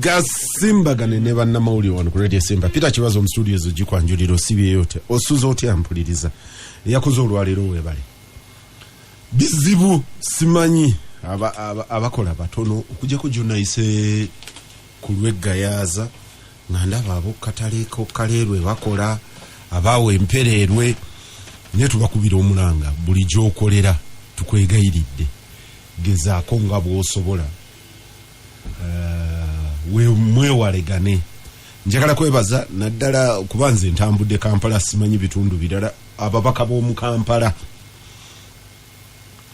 Gasimbagane ne bannamawulire wano ku Radio Simba. Peter Kibazo mu studio zo gikwanjulira sibi yote. Osuza oti ampuliriza. Yakoze olwalero webale. Bizibu simanyi abakola batono okujja ku jonaise ku lweggayaza nga ndaba abo kataleko kalerwe bakola abawe empererwe ne tubakubira omulanga buli gyokolera tukwegayiridde gezaako nga bw'osobola mwewalegane. Njagala kwebaza naddala kubanze ntambudde Kampala simanyi bitundu birala ababaka b'omu Kampala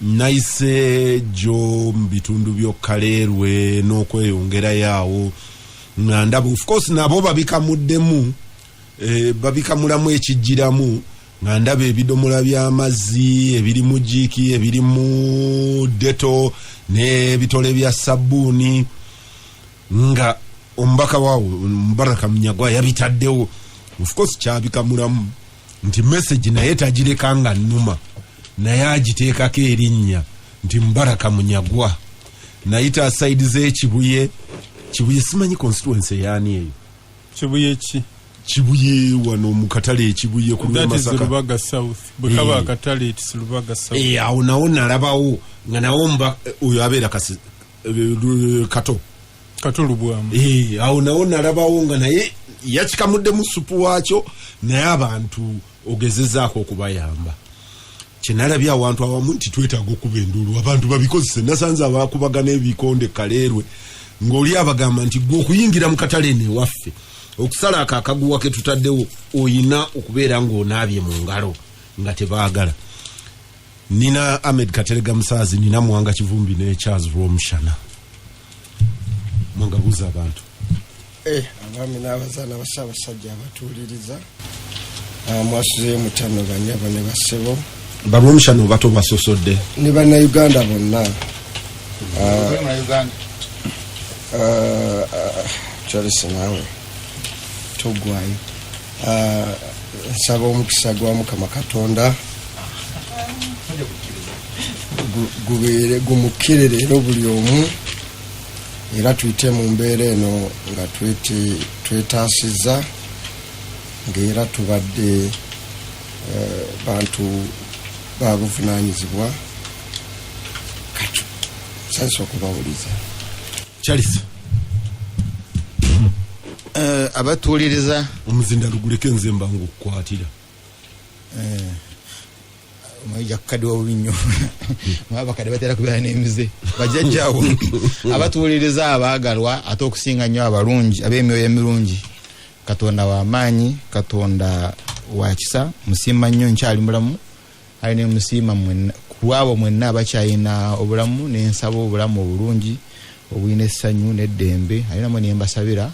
naise jo bitundu by'okkalerwe n'okweyongera yaawo nga ndaba of course nabo babikamuddemu babikamulamu ekijjiramu nga ndaba ebidomola by'amazzi ebiri mu jiiki ebiri mu deto n'ebitole bya sabbuuni nga ombaka waawo Mbaraka Munyagwa yabitaddewo of course kyabikamulamu nti message naye tagireka nga nnuma naye agiteekako erinnya nti Mbaraka Munyagwa nayita side z'ekibuye simanyi constituency yaani eyo kibuye ki kibuye wano mu katale ekibuye ku Masaka Lubaga South bukaba katale tis Lubaga South awo nawo nalabawo nga nawo oyo abeera kato lubwamu awo nawo nalabawo nga naye yakikamudde mu supu waakyo naye abantu ogezezaako okubayamba. Kyenalabye awantu awamu nti twetaaga okuba enduulu abantu babikozese nasanze abakubagana ebikonde kalerwe ng'oli abagamba nti gwe okuyingira mu katale newaffe okusala akaguwa ke tutaddewo oyina okubeera ng'onaabye mu ngalo nga tebaagala. Nina Ahmed Katerega Musaazi, nina Muwanga Kivumbi ne Charles Romshana. Mwangabuza abantu abami n'abazaana basabasajja abatuuliriza mwasuze mutano banyabo ne basebo Barumshana bato basosodde ne bannayuganda bonna Charles nawe togwayo nsaba omukisa gwa Mukama Katonda gubeere gumukire leero buli omu era tuyite mu mbeera eno nga twetaasiza ng'era tubadde bantu babuvunaanyizibwa kati sansa okubawuliza Charles abatuuliriza omuzinda luguleko enzemba ng'okukwatira omwija kukadde w'obinyo mwabakadde batera kubeera n'emize bajjajjawo abatuuliriza abaagalwa ate okusinga nnyo abalungi ab'emyoyo emirungi Katonda w'amaanyi Katonda wa kisa musiima nnyo nkyali mulamu ali ne musiima ku abo mwenna abakyalina obulamu n'ensaba obulamu obulungi obulina essanyu n'eddembe alinamu ne mbasabira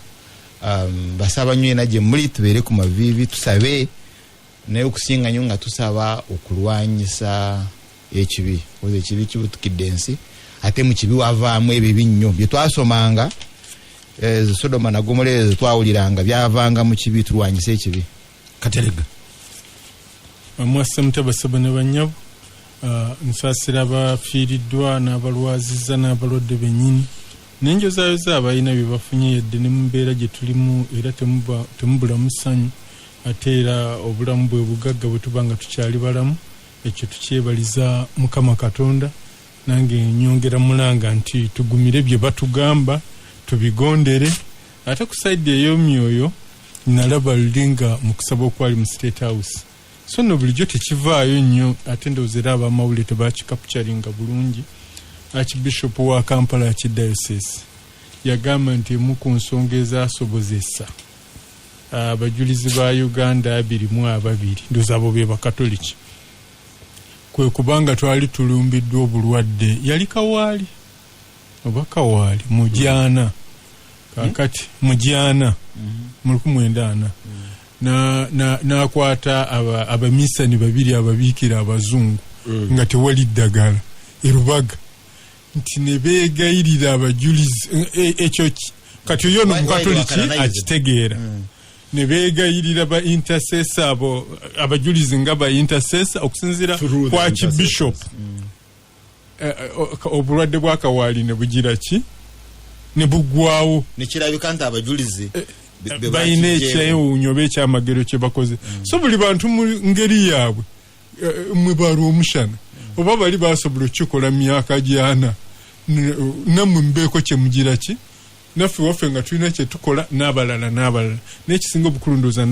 basaba nnyo yena gye muli tubeere ku maviivi tusabe naye okusinga nnyo nga tusaba okulwanyisa ekibi kuba ekibi kibutukidde ensi ate mu kibi wavaamu ebibi nnyo bye twasomanga Sodoma na Gomora ezo twawuliranga byavanga mu kibi tulwanyisa ekibi. Katerega mwassa mutabasaba ne banyabo nsasira abafiiriddwa n'abalwaziza n'abalwadde bennyini n'enjozaayo z'abalina bye bafunye yadde ne mu mbeera gye tulimu era temubulamu ssanyu ate era obulamu bwe bugagga bwe tuba nga tukyali balamu ekyo tukyebaliza Mukama Katonda nange nyongera mulanga nti tugumire bye batugamba tubigondere ate ku side ey'omyoyo nalaba lulinga mu kusaba okwali mu State House so no bulijjo tekivaayo nnyo ate ndowooza abamawulire tebakikapcharinga bulungi. Archbishop wa Kampala Archdiocese yagamba nti emu ku nsonga ezaasobozesa abajulizi ba Uganda 22 ndowooza abo be bakatoliki kwe kubanga twali tulumbiddwa obulwadde yali kawaali oba kawaali mujaana kakati mujaana mu 1994 n'akwata abamisani babiri ababiikira abazungu nga tewali ddagala erubaga nti ne beegayirira abajulizi ekyo kati oyo n'omukatoliki akitegeera ne beegayirira ba intercessor abo abajulizi nga ba intercessor okusinziira kwa Archbishop obulwadde bwa kawaali ne bugira ki ne bugwawo nekirabika nti abajulizi balina ekyewuunyo oba ekyamagero kye bakoze so buli bantu mu ngeri yaabwe mwe bali omushana oba bali basobola okukikola myaka gyana nammwe mbeeko kye mugira ki naffe waffe nga tulina kye tukola n'abalala n'ekisinga obukulu ndooza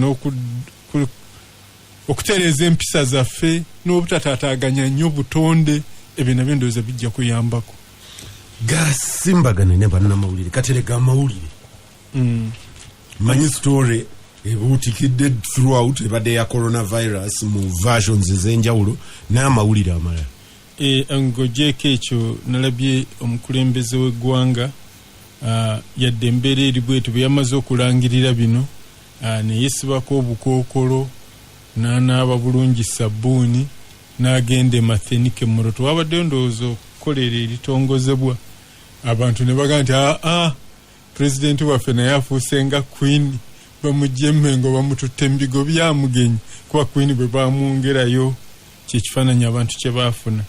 okutereeza empisa zaffe n'obutataataaganya nnyo butonde ebyo nabyo ndowooza bijja kuyambako. Gasimbagane ne bannamawulire katerega amawulire manyi story ebuutikidde throughout ebadde ya coronavirus mu versions ez'enjawulo n'amawulire amalala. Ngogyeko ekyo nalabye omukulembeze w'eggwanga yadde embeera eri bwetu bwe yamaze okulangirira bino neyesibako obukookolo n'anaaba bulungi sabbuuni n'agenda emathenike mulo twabaddeyo ndowooza okukolera eritongozebwa abantu ne baga nti pulezidenti waffe naye afuuse nga queen bamugye emmengo bamututte embigo byamugenyi kuba queen bwe bamwongerayo kyekifaananyi abantu kye baafuna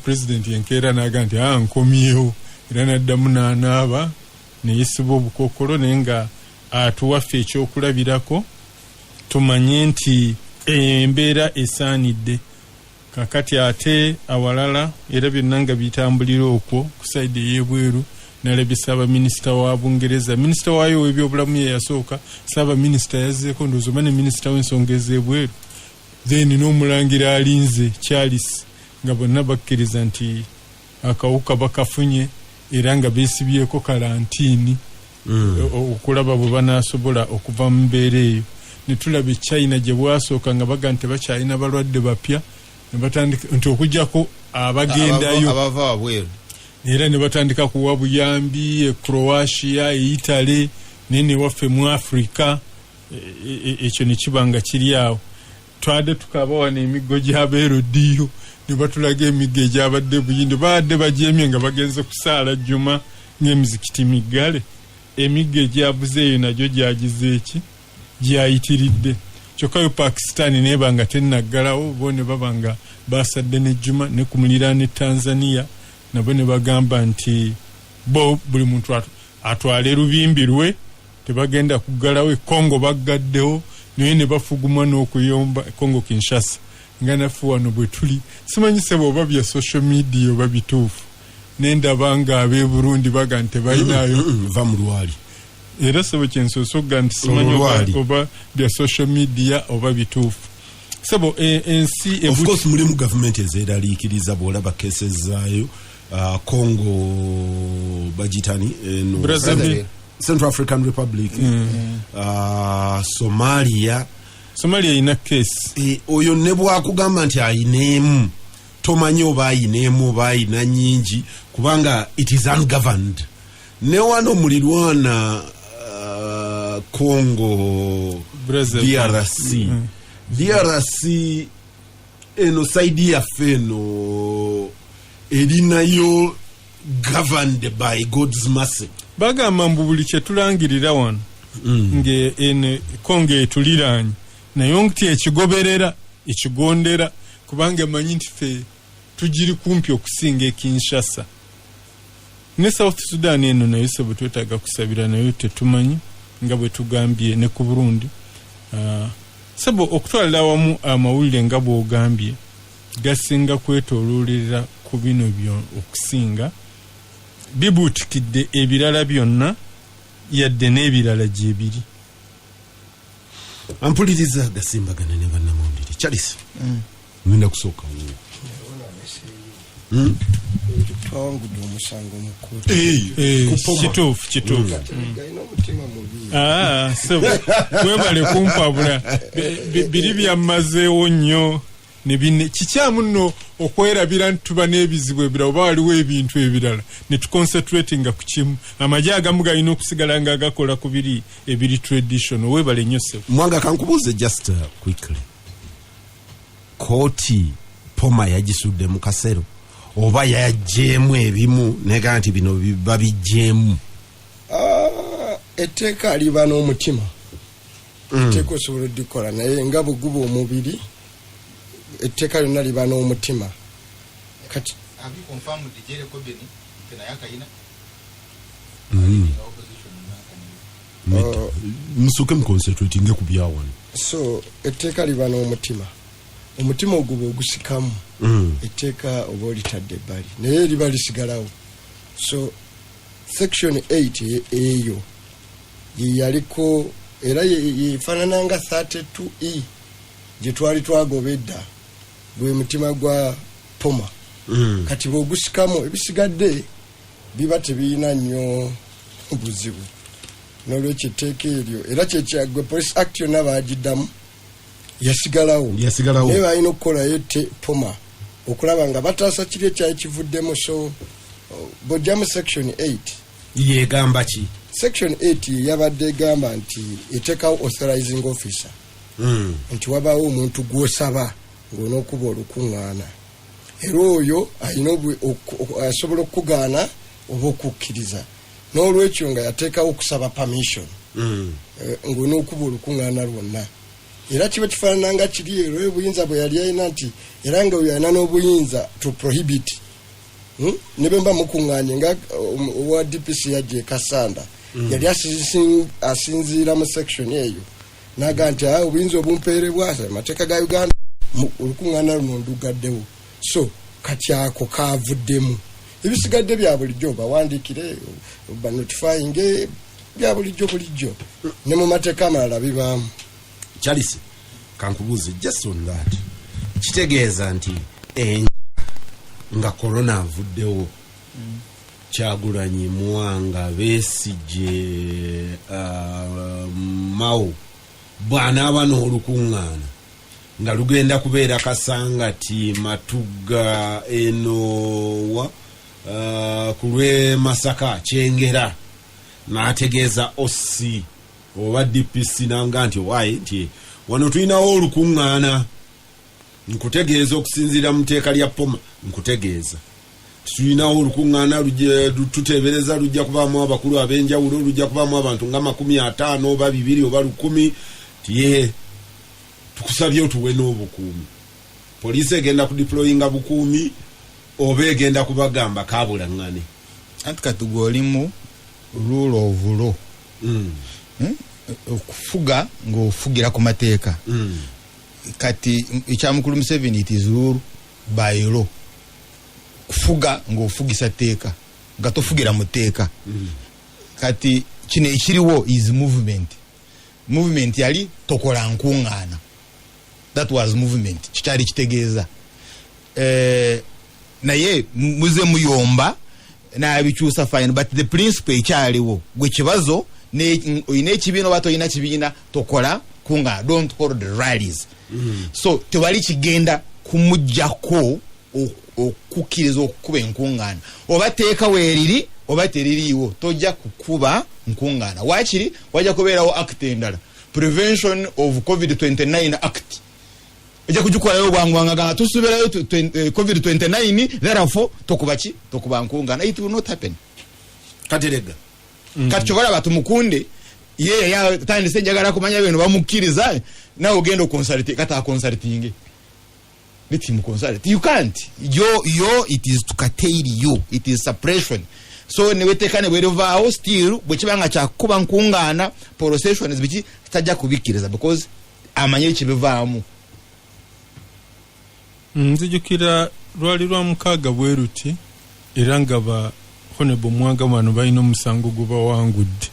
pulezidenti yenkeera naga nti nkomyewo era naddamu n'anaaba neyesiba obukookolo naye nga atuwaffe ekyokulabirako tumanye nti embeera esaanidde kakati ate awalala era byonna nga bitambulira okwo ku saidi ey'ebweru nalabye Ssaabaminisita wa Bungereza minisita waayo w'ebyobulamu ye yasooka Ssaabaminisita yazzeeko ndowooza oba ne minisita w'ensonga ez'ebweru then n'omulangira alinze Charles nga bonna bakkiriza nti akawuka bakafunye era nga beesibyeko kalantiini okulaba bwe banaasobola okuva mu mbeera eyo ne tulaba China gye bwasooka nga baga nti bakyalina balwadde bapya ne batandika nti okugjako abagendayo abava wabweru era ne batandika kuwa buyambi Croatia Italy nene waffe mu Africa ekyo ne kiba nga kiri awo twadde tukabawa n'emiggo gy'abeerodiyo ne batulaga emiggo egyabadde buyindi badde bajeemye nga bagenze kusaala jjuma ng'emizikiti miggale emiggo egyabuze eyo nagyo gyagize eki gyayitiridde kyokka yo Pakistan neba nga tennaggalawo bo ne baba nga basadde n'ejjuma ne ku muliraano ne Tanzania nabo ne bagamba nti bo buli muntu atwale lubimbi lwe tebagenda kuggalawo Kongo baggaddewo naye ne bafuguma n'okuyomba Kongo Kinshasa nga naffe wano bwe tuli simanyi sebo oba bya social media oba bituufu nendaba nga ab'e Burundi baga nti balinayo va mu lwali era sebo kyensoosoga nti simanyi oba bya social media oba bituufu sebo ensi of course mulimu gavumenti ezeraliikiriza bw'olaba cases zaayo Congo bagitani Brazzaville Central African Republic Somalia ina case oyo ne bwakugamba nti ayineemu tomanyi oba ayineemu oba ayina nyingi kubanga it is ungoverned ne wano mulirwana Congo DRC eno saidi yaffe eno erinayo governed by God's mercy bagamba mbu buli kyetulangirira wano nge Congo etuliraanye naye nti ekigoberera ekigondera kubanga emanyi nti ffe tugiri kumpi okusinga Kinshasa ne South Sudan eno nayo sebo twetaaga kusabira nayo tetumanyi nga bwe tugambye ne ku Burundi sebo okutwalira awamu amawulire nga bw'ogambye gasinga kwetooloolera ku bino byo okusinga bibuutikidde ebirala byonna yadde n'ebirala gyebiri. Ampuliriza Gasimbagane ne bannamawulire Charles ngenda kusooka twawangudde omusango mukulu kituufu webale kumpabula biri byammazeewo nnyo kikyamu nno okwerabira nti tuba n'ebizibu ebirala oba waliwo ebintu ebirala ne tuconcentratinga ku kimu amagye agamu galina okusigala nga agakola ku biri ebiri traditional webale nnyo sebo Muwanga kankubuuze just quickly kooti poma yagisudde mu kasero oba yajeemu ebimu nega nti bino babijeemu etteeka liba n'omutima etteeka osobola oddikola naye nga bwe guba omubiri etteeka lyonna liba n'omutima kati musuke muconcentrating ku byawan so etteeka liba n'omutima omutima ogwo ogusikamu etteeka oba olitadde ebbali naye liba lisigalawo so section 8 eyo yaliko era yefaanana nga 32E gye twali twagobedda gwe mutima gwa poma kati bwogusikamu ebisigadde biba tebiina nnyo buzibu n'olwekyo etteeka eryo era kyekyagwe police act yonna baagiddamu yasigalawo naye balina okukolayo poma okulaba nga bataasa kiri ekyali kivuddemu so bw'ojjamu section 8 yegamba ki section 8 yabadde egamba nti eteekawo authorizing officer nti wabaawo omuntu gw'osaba ng'onookuba olukuŋŋaana era oyo alina asobola okukugaana oba okukkiriza n'olwekyo nga yateekawo okusaba permission ng'onookuba olukuŋŋaana lwonna era kiba kifaanana nga kiri ero obuyinza bwe yali alina nti era nga oyalina n'obuyinza to prohibit ne bwe mba mukuŋŋaanye nga owa DPC yajja Kasanda yali asinziira mu section eyo naga nti obuyinza obumpeerebwa amateeka ga Uganda olukuŋŋaana luno ndugaddewo so kati ako kaavuddemu ebisigadde bya bulijjo bawandiikire banotifying bya bulijjo ne mu mateeka amalala bibaamu Charles kankubuuze just on that kitegeeza nti nga corona avuddewo Kyagulanyi Muwanga Besigye Mao bw'anaaba n'olukuŋŋaana nga lugenda kubeera Kasangati Matugga enowa ku lw'e Masaka Kyengera n'ategeeza OC oba DPC nanga nti wayi nti wano tulinawo olukuŋŋaana nkutegeeza okusinziira mu tteeka lya poma nkutegeeza tulinawo olukuŋŋaana tuteebereza lujja kubaamu abakulu ab'enjawulo lujja kubaamu abantu nga 50 oba 200 oba 100 tiye tukusabye otuwe n'obukuumi poliisi egenda kudeployinga bukuumi oba egenda kubagamba kaabulaŋŋane anti kati gw'olimu rule of law okufuga ng'ofugira ku mateeka kati ekyamukulu Museveni it is rule by law kufuga ng'ofugisa teeka nga tofugira mu teeka kati kino ekiriwo is movement yali tokola nkuŋŋaana that was movement kikyali kitegeeza naye muze muyomba n'abikyusa fine but the principle ekyaliwo gwe kibazo oyina ekibiina oba toyina kibiina tokola kunga don't hold the rallies so tewali kigenda kumujjako okukkiriza okukuba enkuŋŋaana oba teeka weeriri oba teririiwo tojja kukuba nkuŋŋaana waakiri wajja kubeerawo act endala prevention of COVID-29 act ejja kugikolayo bwangwanga tusuubirayo COVID-29 therefore tokuba nkuŋŋaana it will not happen katerega kati chobalaba tumukunde ye yatandise njagala kumanya bino bamukkiriza nawe ogenda okonsulting kata consulting let him consult you can't yo it is to curtail you it is suppression so ne wetekane bwerevaawo still bwe kibanga kya kuba nkuŋŋaana processions biki tajja kubikkiriza because amanye ekibivaamu nzijukira lwali lwa mukaaga bweruti era nga ba Honorable Muwanga wano balina omusango gubawangudde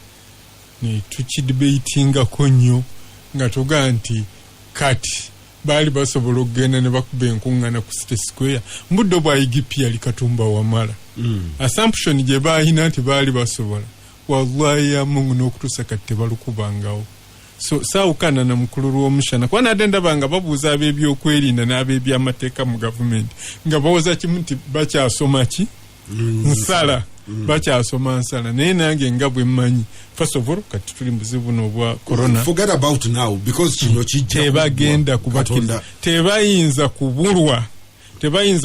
ne tukidebatingako nnyo nga tugaa nti kati baali basobola okugenda ne bakuba enkuŋŋaana ku City Square mbudde bwayigipya yali Katumba Wamala assumption gye baalina nti baali basobola wallahi amungu n'okutuusa kati tebalukubangawo so saawukana na mukulu lw'omushana kuba nadde ndaba nga babuuza ab'ebyokwerinda n'ab'ebyamateeka mu gavumenti nga bawoza kimu nti bakyasoma ki nsala bakyasoma nsala naye nange nga bwe mmanyi first of all kati tuli muzibu n'obwa corona forget about now because kino kijja tebagenda kubakkiriza tebayinza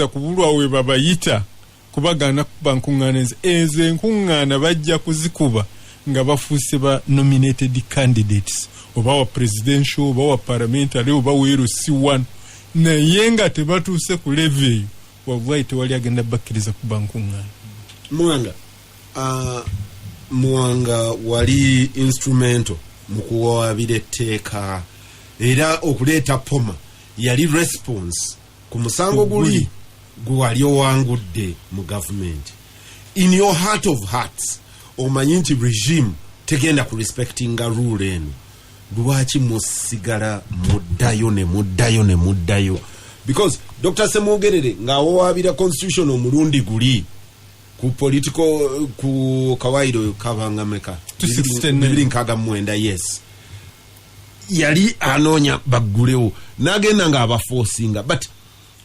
kubulwa we babayita kubagaana kuba nkuŋŋaana ezo enkuŋŋaana bajja kuzikuba nga bafuuse ba nominated candidates oba wa presidential oba wa parliamentary oba weero C1 naye nga tebatuuse ku level eyo wallahi tewali agenda bakkiriza kuba nkuŋŋaana Muwanga Muwanga wali instrumento mu kuwabira etteeka era okuleeta poma yali response ku musango guli gwali owangudde mu government. In your heart of hearts omanyi nti regime tegenda ku respectinga rule eno. Lwaki musigala muddayo because Dr. Semogerere ng'awabira constitution omulundi guli ku political ku kawairo kabangameka 269 yes yali anonya baggulewo nagenda ng'abaforcinga. But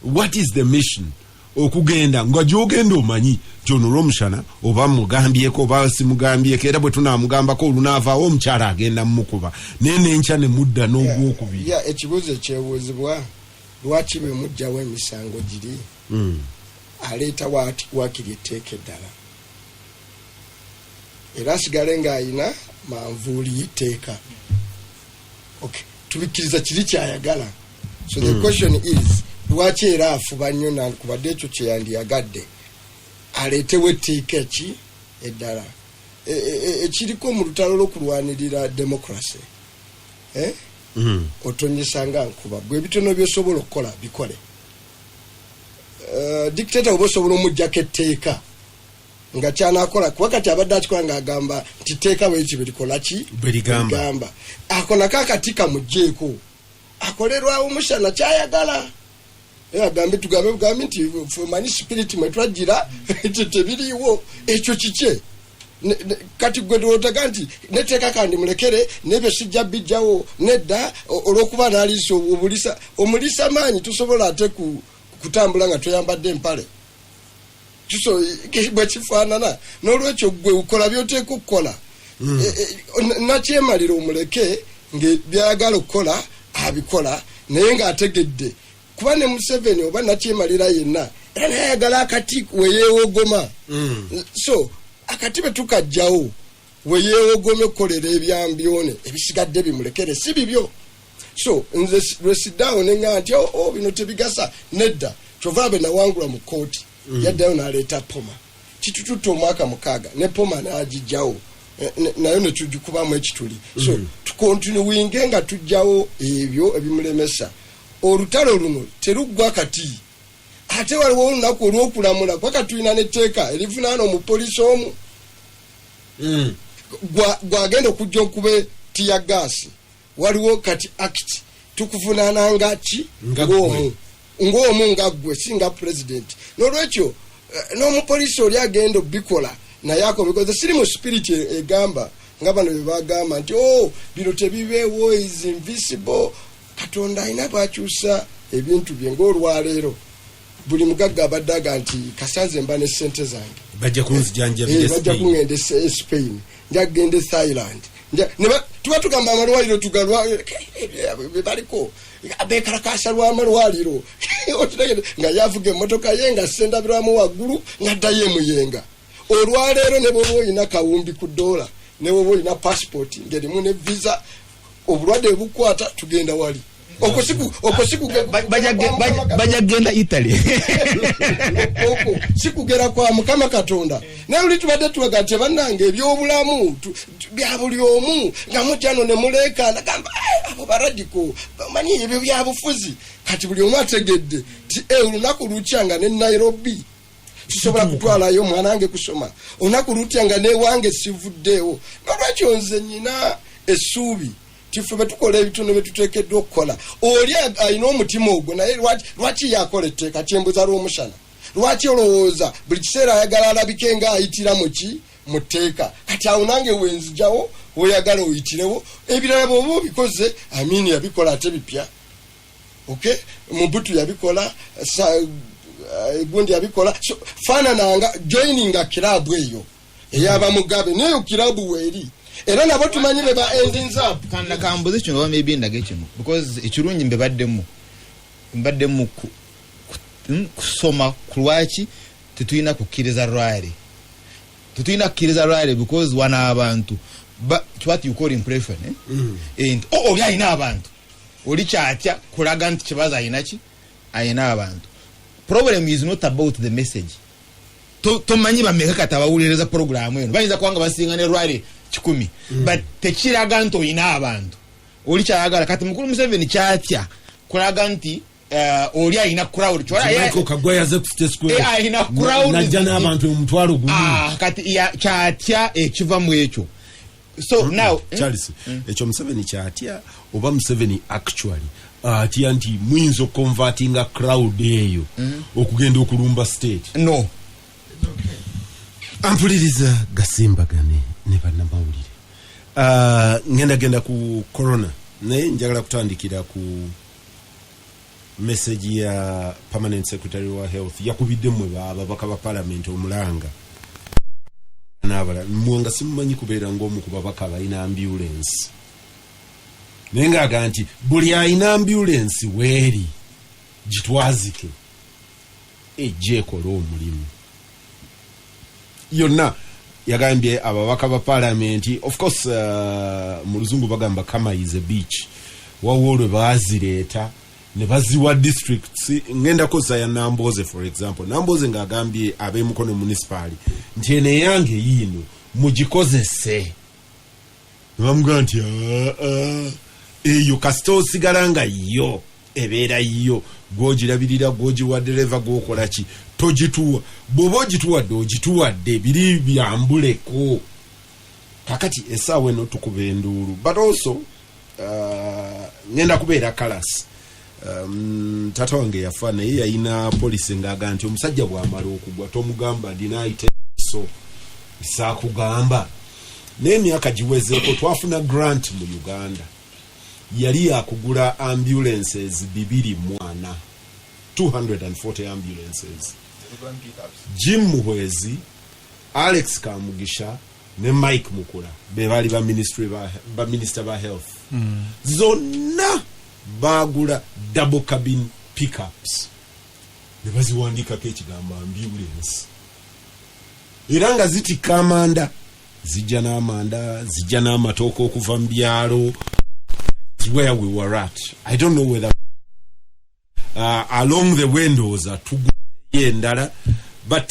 what is the mission? Okugenda nga gyogenda omanyi John Romshana oba mugambyeko oba simugambyeko era bwe tunamugambako olunaavaawo omukyala agenda mmukuba nene nkya ne mudda n'ogwokubiri. Ekibuuzo ekyebuuzibwa lwaki bwe mujjawo emisango giri aleeta wakiri etteeka eddala era asigale ng'ayina manvuuli y'etteeka. Tubikkiriza kiri kyayagala. So the question is lwaki era afuba nnyo nakubadde ekyo kyeyandiyagadde aleetewo etteeka eki eddala ekiriko mu lutalo lw'okulwanirira democracy otonyesanga nkuba gwe bitono byosobola okukola bikole. Dictator oba osobola omuggyako etteeka nga kyanakola kuba kati abadde akikola ng'agamba nti tteeka bwekyo berikola ki berigamba ako nako akati kamugjeeko akolerwawo omushana kyayagala agambe tugambe nti fumanyi spirit mwetwagira tebiriiwo ekyo kike kati gwe otaga nti netteeka kandi mulekere nebyo sijja bijjawo nedda olw'okuba n'aliisa omulisa maanyi tusobola ate kutambula nga toyambadde empale kiso bwe kifaanana n'olwekyo gwe ukola by'oteeka okukola nakyemalira omuleke byayagala okukola abikola naye ng'ategedde kuba ne Museveni oba nakyemalira yenna era nayagala akati weyeewogoma. So akati bwe tukajjawo weyeewogome okukolera ebyambyone ebisigadde bimulekere si bibyo. So nze lwesiddawo neŋŋaa nti bino tebigasa nedda kyova abe nawangula mu kooti yaddayo n'aleeta poma kitututta omwaka 6 ne poma n'agijjawo nayo netugikubamu ekituli. So tukontinuwinge nga tujjawo ebyo ebimulemesa. Olutalo luno teruggwa kati ate waliwo olunaku olw'okulamula kwaka tulina netteeka erivunaana omupoliisi omu gwagenda okujja okube tiya gaasi waliwo kati act tukuvunaana ngaki ng'omu nga ggwe singa president. N'olwekyo n'omupoliisi oli agenda obikola naye akomikoze siri mu spirit egamba nga bano bye bagamba nti bino tebibeewo is invisible. Katonda alina bw'akyusa ebintu bye ng'olwaleero buli mugagga abadde aga nti kasanze mba ne ssente zange bajja kungenda Spain nja kugenda Thailand tuba tugamba amalwaliro baliko bekalakasa lw'amalwaliro nga yavuga emmotoka ye nga sendabirwamu waggulu ng'addayo emuyenga. Olwaleero ne bwoba olina kawumbi ku $1 ne bwoba olina passport ng'erimu ne visa obulwadde bukwata tugenda wali bajja genda Italy sikugera kwa Mukama Katonda naye oli tubadde tuwaga nti bannange ebyobulamu bya buli omu nga mutyano ne muleekaana gamba abo baradiko manyi ebyo byabufuzi kati buli omu ategedde ti olunaku lukyanga ne Nairobi tusobola kutwalayo omwana wange kusoma olunaku lutyanga newange sivuddeewo. Nolwekyo nze nyina essuubi tife betukola ebitono betuteekeddwa okukola. Oli alina omutima ogwo naye lwaki yakola etteeka kyembuza lw'omushana lwaki olowooza buli kiseera ayagala alabike nga ayitira mu tteeka kati awo nange wenzijjawo weyagala oyitirewo ebirala bw'oba obikoze Amini yabikola ate bipya Mobutu yabikola gundi yabikola faanananga joininga kirabu eyo ey'abamugabe nayo kirabu weeri era nabo tumanyi be ba endings up kanda kambuze kino wa maybe ndage kino because ekirungi mbaddemu kusoma kulwaki tetuyina kukkiriza rwale because wana abantu what you call impression and oli ayina abantu oli kyatya kulaga nti kibaza ayina abantu. Problem is not about the message. tomanyi bameka kati abawuliriza programu eno bayinza kubanga basinga ne lwali 10 but tekiraga nti oyina abantu oli kyayagala kati mukulu Museveni kyatya kulaga nti oli ayina crowd kagwayaze ku state square ayina crowd najja n'abantu omutwalo gumu kati kyatya ekiva mu ekyo so now Charles ekyo Museveni kyatya oba Museveni actually atya nti muyinza converting a crowd eyo okugenda okulumba state no ampuliriza Gasimbagane ne bannamawulire ngenda ku corona naye njagala kutandikira ku message ya permanent secretary wa health yakubidde mwe babaka ba parliament omulanga nabala Muwanga simumanyi kubeera ng'omu ku babaka balina ambulance nenga aganti buli ayina ambulance weeri gitwazike ejje ekola omulimu yonna yagambye ababaka ba parliament of course mu luzungu bagamba kama is a beach wawolwe bazireeta ne baziwa districts ngenda kosa ya Namboze for example Namboze ngagambye abemukono municipal nti ene yange yino mugikozese bamugamba nti eyo kasito sigalanga yo ebeera yo gwogirabirira gwogiwa dereva gwokola ki togituwa bwoba ogituwadde ogituwadde biri byambuleko kakati esaawa eno tukuba enduulu but also ngenda kubeera kalas tata wange yafa naye yalina polisi ng'aga nti omusajja bw'amala okugwa tomugamba dinaite so bisaakugamba n'emyaka giwezeeko twafuna grant mu Uganda yali yakugula ambulances 240 240 ambulances Jim Muhwezi Alex Kamugisha ne Mike Mukula be bali ba minister ba health zonna bagula double cabin pickups ne baziwandika ke ekigamba ambulance era nga ziti kamanda zijja n'amanda zijja n'amatooka okuva mu byalo where we were at. I don't know whether along the windows tuguye ndala but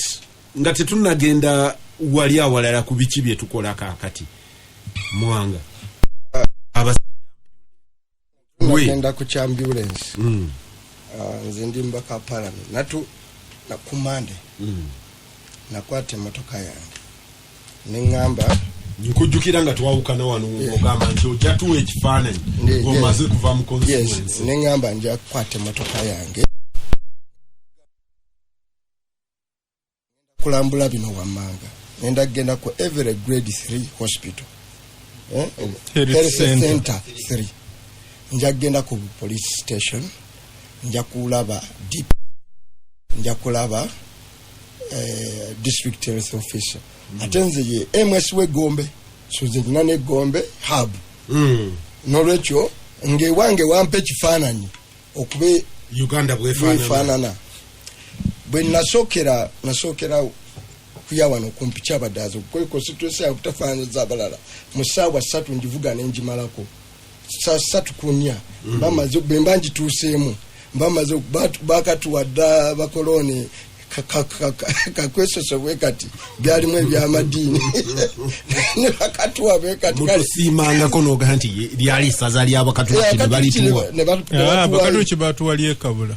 nga tetunagenda wali awalala ku biki bye tukola kakati Muwanga ngenda ku ambulance nze ndi mbaka parliament na kumande nakwate motoka yange nengamba nkujukira nga twawukana wano ogamba nti ojja tuwa ekifaananyi ng'omaze kuva mu constituency nengamba nja kukwata motoka yange kulambula bino wammanga nenda genda ku every grade 3 hospital health center 3 nja genda ku police station nja kulaba deep nja kulaba district health officer atenze ye MS we Gombe so zina ne Gombe hub nolwekyo nge wange wampe kifaananyi okube Uganda bwefaanana bwe nasokera kuyawa no kumpicha badazo ko constituency ya kutafaanyiza abalala musawa 3 njivuga nenjimalako saa 3 kunya bamaze bembanji tuseemu bamaze bakatuwadda bakoloni kakwesoso wekati byalimu ebyamadini ne bakatuwa wekati musimanga kono ganti lyali saza lyabakatuwa ne balituwa bakatuwa kibatuwali ekabula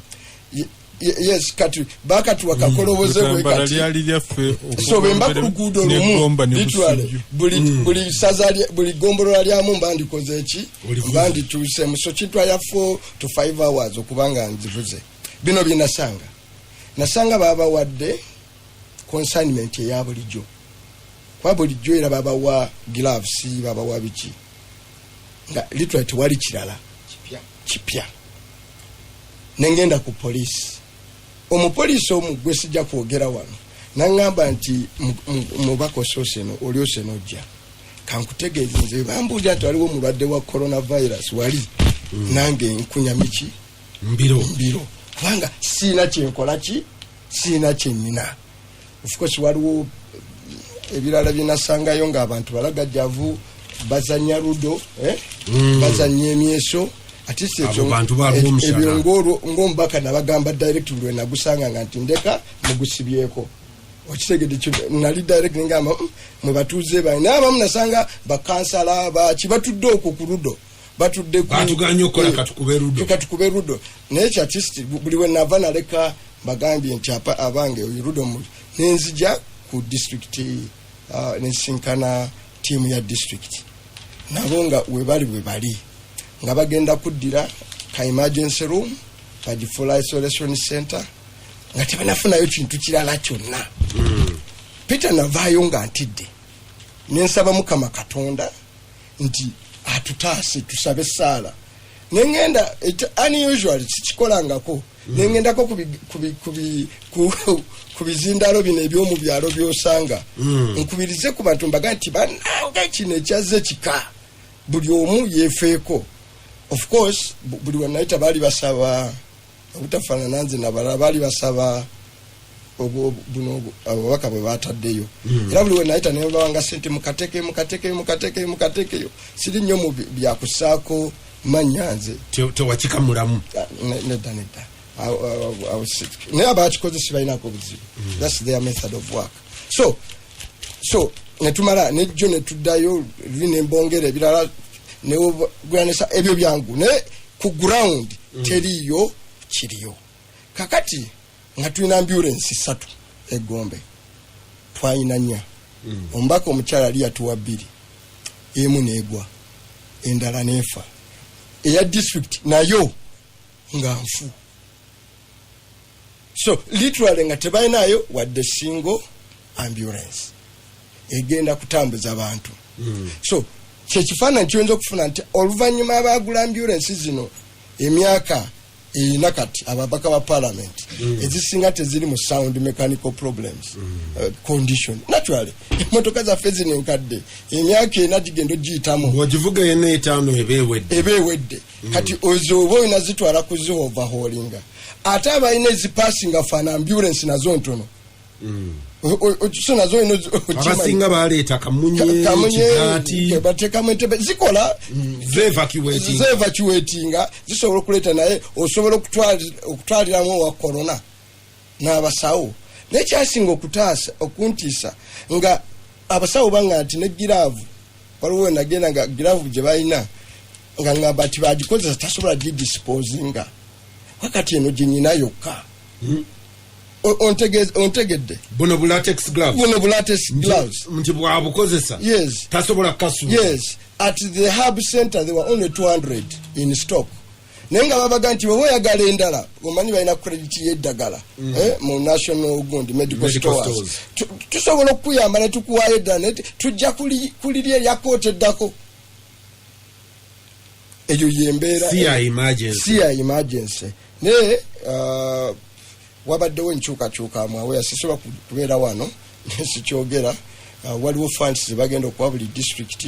yes kati bakatuwa kakoloboze wekati lyali lyaffe so bemba kugudo lumu literally buli saza buli gombolo lyamu mbandikoze eki mbandi tuse muso kitwa ya 4 to 5 hours okubanga nzivuze bino nasanga baba wadde consignment ya bulijjo kwa bulijjo era baba wa gloves baba wa biki nga literally wali kirala kipya nengenda ku police omupoliisi omugwe sijja kwogera wano nangamba nti mubako soseno olioseno ojja kankutegeeza nze bambuulira nti waliwo mulwadde wa coronavirus wali nange nkunya miki mbiro kubanga siina kyenkolaki siina kyenina of course waliwo ebirala binasangayo ng'abantu balagajjavu bazanya ludo bazanya emyeso ati ebyo ng'omubaka nabagamba direct lwe nagusanga nga nti ndeka mugusibyeko okitegedde nali direct ngamba mwe batuuze balina abamu nasanga bakansala batudde okwo ku ludo batudde batuganye okukola katukube rudo naye kyatisti buli we nava naleka bagambye nti abange oyo rudo nenzija ku district nensinkana tiimu ya district nabo nga webali nga bagenda kuddira ka emergency room ka default isolation center nga tebanafunayo kintu kirala kyonna Peter navaayo nga ntidde nensaba Mukama Katonda nti atutaase tusabe sala nengenda unusual kikolangako nengendako ku bizindalo bino ebyomu byalo byosanga nkubirize ku bantu mbaga nti bannanga kino ekyaze kika buli omu yefeeko of course buli wanaita bali basaba obutafaanana nze nabala bali basaba buno ababaka bwe bataddeyo era buli wanaita ne bawanga sente mukatekeyo siri nnyo mu byakusaako manyanze tewakikamulamu nedda naye abakikozesa balinako obuzibu that's their method of work so netumala nejjo netuddayo nembongera ebirala negwanisa ebyo byangu naye ku ground teriyo kiriyo kakati nga tulina ambulance 3 egombe twalina 4 ombaka omukyala ali yatuwa 2 emu negwa endala nefa eya district nayo nga nfu so literally nga tebalinayo wadde single ambulance egenda kutambuza abantu so kyekifaananyi kiyinza okufuna nti oluvannyuma abagula ambulance zino emyaka erina kati ababaka ba parliament ezisinga teziri mu sound mechanical problems condition naturally emotoka zaffe zino enkadde emyaka ena gigendo giyitamu ogivuga yena etaano ebeewedde kati ozoba olina zitwala kuzioverhaulinga ate abalina ezipassinga fana ambulance nazo ntono abasinga baleeta kamunye batekamu zikola zevacuatinga zisobola okuleeta naye osobola okutwaliramu wa corona n'abasawo naye kyasinga okuntiisa nga abasawo banga nti ne giraavu waliwo nagenda nga giraavu gye balina nga ngamba nti bagikozesa tasobola gidisposinga wakati eno gye nyina yokka ontegedde buno bulatex gloves nti bwabukozesa yes tasobola kasu yes at the hub center there were only 200 in stock nenga babaga nti bwe oyagala endala omanyi balina credit y'eddagala mu national gundi medical stores tusobola okuyamba ne tukuwayo eddala tujja kulirya eryakoota eddako eyo yembeera siya emergency naye wabaddewo enkyukakyuka mwawe sisobola kubeera wano sikyogera waliwo funds zebagenda okuwa buli district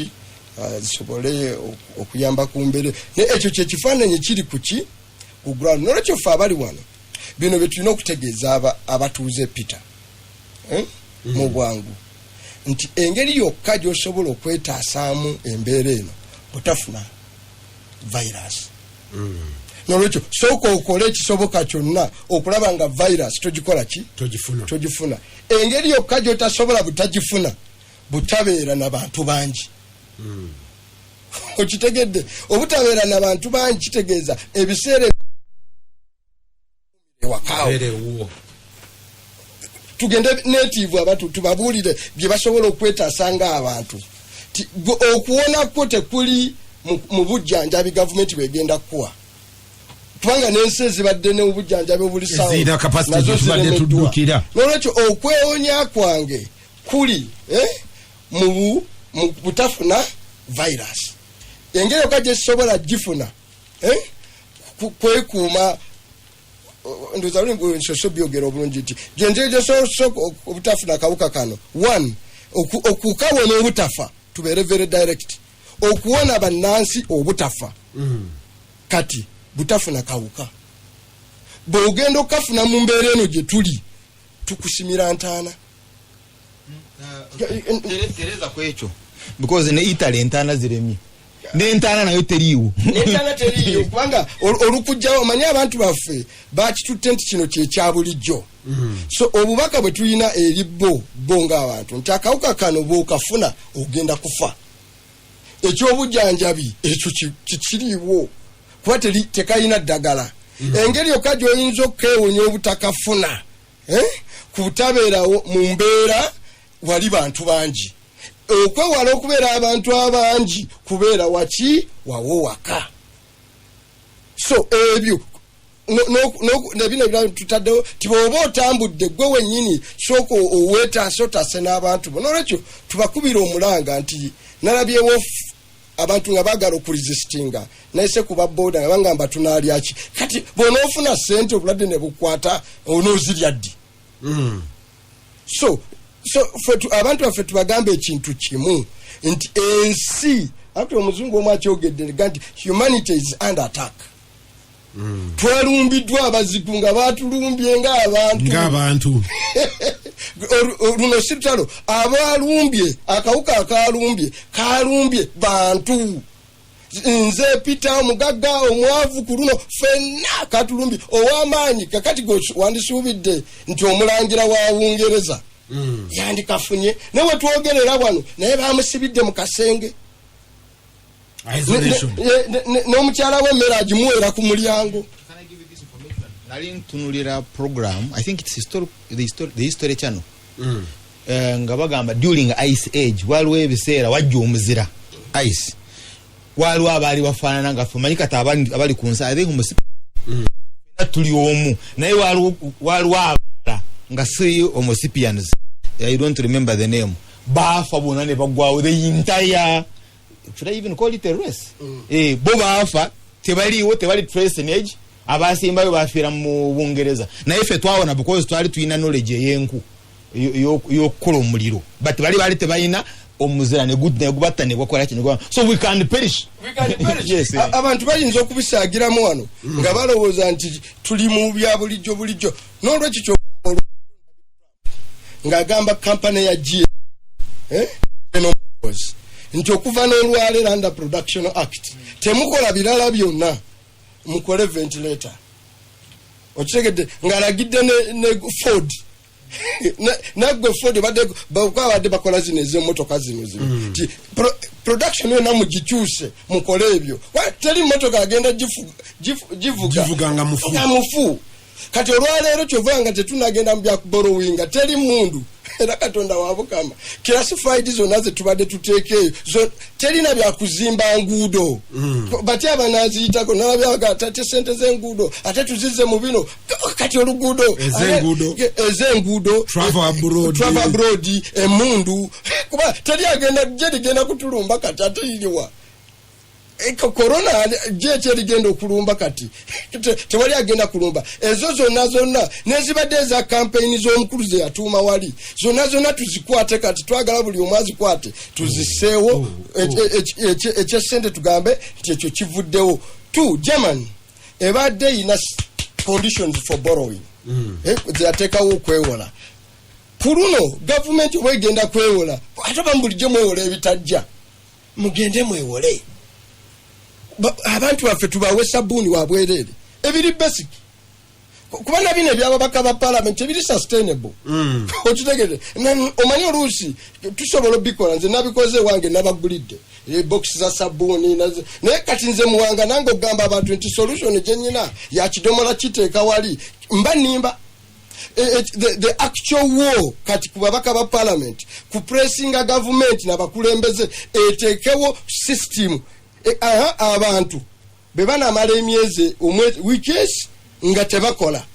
zisobole okuyamba ku mbere naye ekyo kyekifaananyi kiri kuki ku ground nolwekyo ffe abali wano bino bye tulina okutegeeza abatuuze Peter mu bwangu nti engeri yokka gy'osobola okwetaasaamu embeera eno butafuna virus nolwekyo sooka okole ekisoboka kyonna okulaba nga virus togikola ki togifuna engeri yokka gy'otasobola butagifuna butabeera n'abantu bangi okitegedde obutabeera n'abantu bangi kitegeeza ebiseera ewakaawo tugende native abatu tubabuulire bye basobola okwetaasa ng'abantu okuwonako tekuli mu bujjanjabi gavumenti bwegenda kuwa kubanga n'ensi ezibadde ne obujjanjabi obuli sawa nolwekyo okwewonya kwange kuli mu butafuna virus engeri yokka gyekisobola gifuna kwekuuma ndoza lulinsoso byogera obulungi nti gyenjeri gyosobola obutafuna kawuka kano one okukawona obutafa tubeere very direct okuwona bannansi obutafa kati butafuna kawuka bw'ogenda okafuna mu mbeera eno gye tuli tukusimira ntaana tereza ku ekyo because ne Italy entaana ziremye n'entaana nayo teriiwo kubanga olukujjawo omanyi abantu baffe bakitutte nti kino kyekya bulijjo. So obubaka bwe tulina eri bo ng'abantu nti akawuka kano bw'okafuna ogenda kufa. Ekyobujjanjabi ekyo kikiriiwo kuba tekalina ddagala. Engeri yokka gy'oyinza okwewonya obutakafuna kutabeerawo mu mbeera wali bantu bangi. Okwewala okubeera abantu abangi kubeera waki wawo waka. So ebyo nebino ebirala tutaddewo tibwoba otambudde gwe wennyini sooka oweetaase otaase n'abantu bo. N'olwekyo tubakubira omulanga nti nalabyewo abantu nga baagala okuresistinga nayise ku babooda nga bangamba tunaalya ki kati bw'onoofuna ssente obulwadde ne bukwata onoozirya ddi. So abantu baffe tubagambe ekintu kimu nti ensi ate omuzungu omu akyogedde nti humanity is under attack. Twalumbiddwa abazigu nga batulumbye ng'abantu luno sitalo abalumbye akawuka kalumbye bantu. Nze Peter omugagga omwavu ku luno ffenna katulumbye ow'amaanyi kakati wandisuubidde nti omulangira wa Bungereza yandikafunye nawe twogerera wano naye bamusibidde mu kasenge n'omukyala w'emmere agimuwera ku mulyango. Nali ntunulira program, I think it's the history channel, nga bagamba during ice age waliwo ebiseera wajja omuzira ice waliwo abaali bafaanana nga ffe manyi kati abali ku nsi I think tuli omu naye waliwo abala nga si Homosipians, I don't remember the name, baafa bonna ne bagwawo the entire, should I even call it a race? Bo baafa tebali trace in age, abasimbayo bafiira mu Bungereza naye ffe twawona because twali tuyina knowledge ey'enku y'okukola omuliro but bali tebalina omuzira ne gubatta ne gwakola kino, so we can perish. Yes, abantu bayinza okubisaagiramu wano nga balowooza nti tuli mu bya bulijjo n'olwekyo ng'agamba kampani ya nti okuva n'olwaleero under production act temukola birala byonna, mukole ventilator. Okitegedde ng'alagidde ne Ford nagwe Ford badde bakola zino ez'emmotoka zino ti production yonna mugikyuse mukole ebyo. Teri mmotoka agenda givuga nga mufu. Kati olwaleero kyova nga tetunagenda mu bya borrowing, teri mundu era Katonda wa Bukama classified zonna ze tubadde tuteekeeyo terina bya kuzimba nguudo bati abanaziyitako nalabyaga ate sente z'enguudo ate tuzize mu bino kati oluguudo ezenguudo travel abroad emundu kuba teri agenda genda kutulumba kati ate iliwa corona gyekyeligenda okulumba kati tewali agenda kulumba ezo zonna nezibadde za campaign z'omukulu ze yatuuma wali zonna tuzikwate kati twagala buli omu azikwate tuziseewo ekyesente tugambe nti ekyo kivuddewo. German ebadde ina conditions for borrowing zeyateekawo okwewola ku luno gavumenti oba egenda kwewola ate bamubulijjo mwewola ebitajja mugende mwewole. Abantu baffe tubawe sabbuuni wa bwereere ebiri basic kuba na bino ebyababaka ba parliament ebiri sustainable. Okitegedde omanyi oluusi tusobola obikola, nze nabikoze wange nabagulidde box za sabbuuni naye kati nze Muwanga nange ogamba abantu nti solution gyenyina ya kidomola kiteeka wali mba nimba the actual war kati ku babaka ba parliament ku pressinga government n'abakulembeze eteekewo system abantu bebanamala emyezi weekends nga tebakola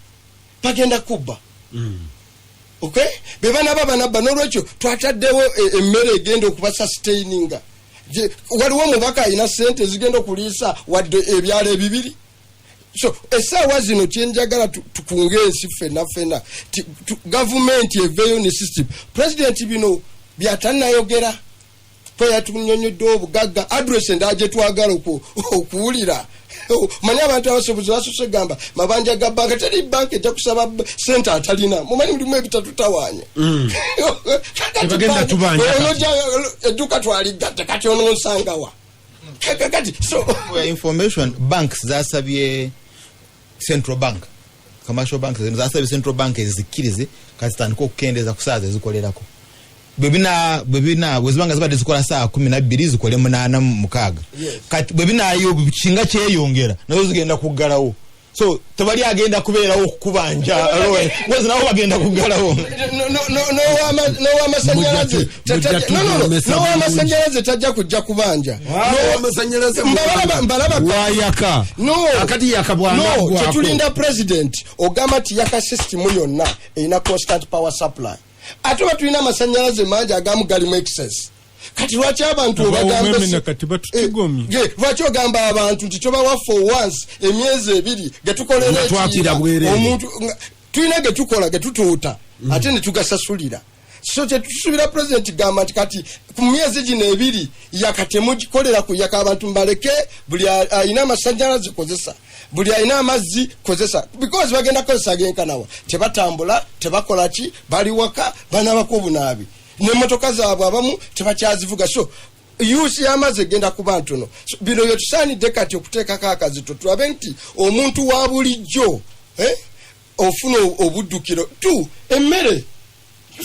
bagenda kubba. Okay, bebanaba banabba n'olwekyo twataddewo emmere egenda okuba sustaininga. Waliwo omubaka alina sente zigenda okuliisa wadde ebyalo ebibiri. So essaawa zino kyenjagala tukunge ensi ffenna gavumenti eveeyo ne system. President bino byatannayogera yatunyonyodde obugagga address endaje twagala okuwulira. Manyi abantu abasobozi basose gamba mabanja ga banka teri banka ejja kusaba sente atalina mumanyi mulimu ebitatu tawanya ebagenda tubanja edduka twaligatte kati ononsangawa kakati so for information banks zasabye central bank commercial banks zasabye central bank ezikirize kazitandika okukendeza kusaza ezikolerako bebina wezibanga zibadde zikola saa 12 zikole 8 kati bebina ayo kinga kyeyongera nazo zigenda kuggalawo so tebali agenda kubeerawo okukubanja roe wezi nawo bagenda kuggalawo no amasanyalaze tajja kujja kubanja wayaka akati yakabwana kyetulinda president ogamba ti yaka system yonna erina constant power supply ate batulina amasanyalaze mangi agamu galimu excess kati lwaki abantu lwaki ogamba abantu nti tobawa for once emyezi 2 getukolera omuntu tulina getukola getutuuta ate netugasasulira so tetusubira president gamba nti kati ku myezi gino 2 yakatemugikolera kuyaka abantu mbaleke buli ayina amasanyalaze kozesa buli ayina amazzi kozesa because bagenda kozesa genkanawa tebatambula tebakola ki bali waka banabako obunaabi n'emmotoka zaabwe abamu tebakyazivuga so yusi y'amazzi egenda kuba ntono bino bye tusaanidde kati okuteekako akazito tulabe nti omuntu wa bulijjo ofuna obuddukiro tu emmere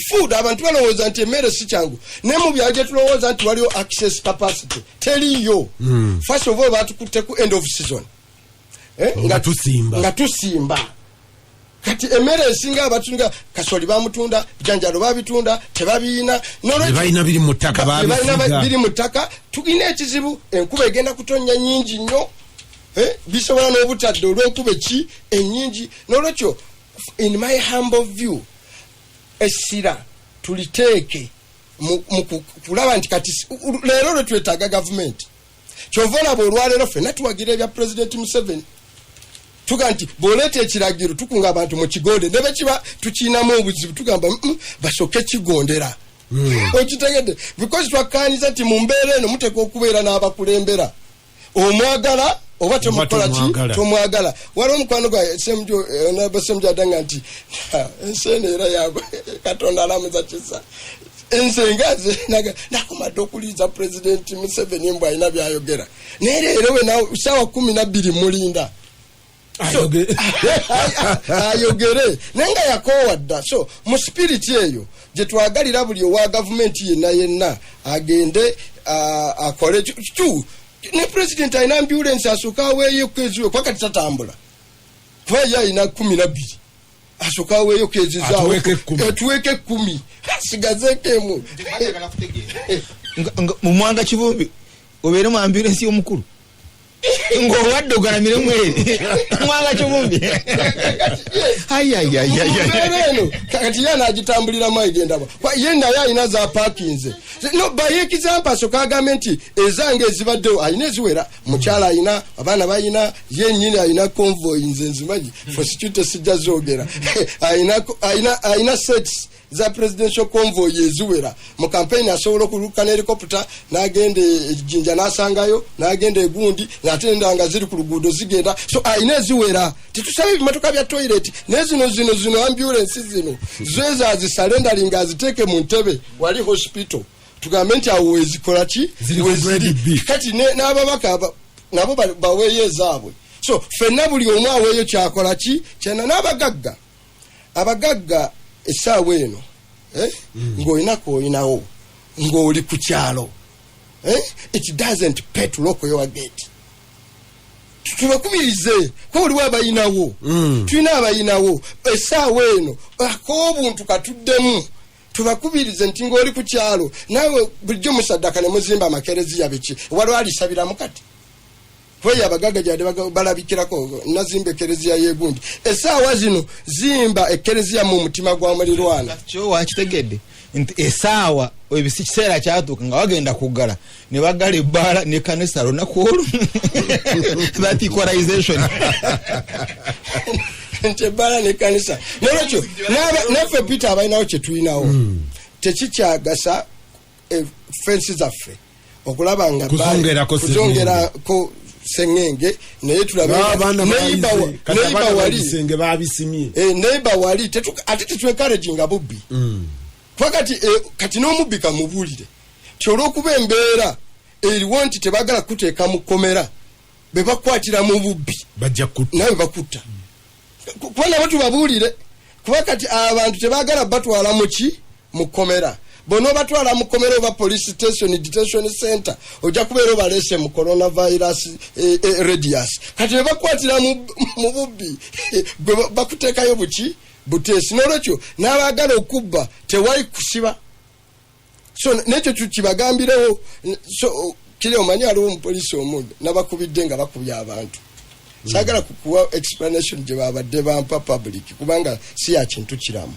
food abantu balowooza nti emmere si kyangu naye mu byalo gye tulowooza nti waliwo access capacity teriyo first of all batukutte ku end of season nga tusimba kati emmere esinga abatunga kasoli bamutunda janjalo babitunda tebabiina balina biri mu ttaka tulina ekizibu enkuba egenda kutonnya nyingi nnyo bisobola n'obutadde olw'enkuba ennyingi n'olwekyo in my humble view essira tuliteeke mu kulaba nti kati leero lwe twetaaga gavumenti kyova olaba olwaleero ffenna tuwagira ebya president Museveni tuga nti bw'oleeta ekiragiro tukunga abantu mu kigonde ne bekiba tukiinamu obuzibu tugamba basooke kigondera okitegedde because twakkaanyiza nti mu mbeera eno muteeka okubeera n'abakulembera omwagala oba tomukola ki tomwagala waliwo omukwano gwa semjo adanga nti enseeno era yaabwe katonda alamuza kisa ensengaze nakomadde okuliiza president Museveni mbw alina byayogera naye leero we nawe saawa 12 mulinda ayogere nenga yakowadda so mu spirit eyo gye twagalira buli owa gavumenti yenna agende akole tu ne president ayina ambulance asooka aweeyo kweziwe kwa kati tatambula kuba ye ayina 12 asooka aweeyo kwezizaawo tuweke 10 asigazeeko emu mu Muwanga Kivumbi obeere mu ambulance y'omukulu ng'owadde ogalamire mwere Muwanga Kivumbi eno kati ye anaagitambuliramu egenda ye naye alina za parkinze no by example asooka agambe nti ezange ezibaddewo alina eziwera mukyala alina abaana balina ye nnyini alina convoy nze nzimanyi for security sijja zoogera alina sets za presidential convoy eziwera mu campaign asobola okuluka n'helicopter n'agenda ejjinja n'asangayo n'agenda egundi n'ate ndanga ziri ku luguudo zigenda so ayina eziwera tetusaba ebimotoka bya toilet nezino ambulance zino zeza zisalendering aziteeke mu ntebe wali hospital tugambe nti awo ezikola ki kati n'ababaka nabo baweeyo ezaabwe so ffenna buli omu aweeyo kyakola ki kyena n'abagagga essaawa eno ng'olinako olinawo ng'oli ku kyalo it doesn't pay to lock your gate tubakubirize ko oliwo abayinawo tulina abayinawo essaawa eno ak'obuntu katuddemu tubakubirize nti ng'oli ku kyalo naawe bulijjo musaddaka ne muzimba amakereziya biki waliwo alisabiramu kati kweyo abagagga gyade balabikirako nazimba ekereziya yegundi essaawa zino zimba ekereziya mu mutima gwa mulirwana kyo wakitegedde nti essaawa ebisi kiseera kyatuuka nga wagenda kuggala ne baggala ebbaala ne kanisa lunaku olwo that equalization nti ebbaala ne kanisa nolwekyo naffe Peter abalinawo kye tulinawo tekikyagasa fensi zaffe okulaba nga kuzongerako sengenge naye neighbor wali ate tetwekarejinga bubbi kati n'omubbi kamubuulire ti olw'okuba embeera eriwo nti tebagala kuteeka mu kkomera be bakwatira mu bubbi nawe bakutta kuba nabo tubabuulire kuba kati abantu tebagala batwala mu kkomera bono batwala mu kkomera oba police station detention center ojja kubeera obaleese mu coronavirus radius kati be bakwatira mu bubbi bakuteekayo buteesi n'olwekyo n'abagala okubba tewali kusiba so nekyo tukibagambirewo so kiri omanyi aliwo omupoliisi omubi nabakubidde nga bakubye abantu sagala kukuwa explanation gye babadde bampa public kubanga si ya kintu kiramu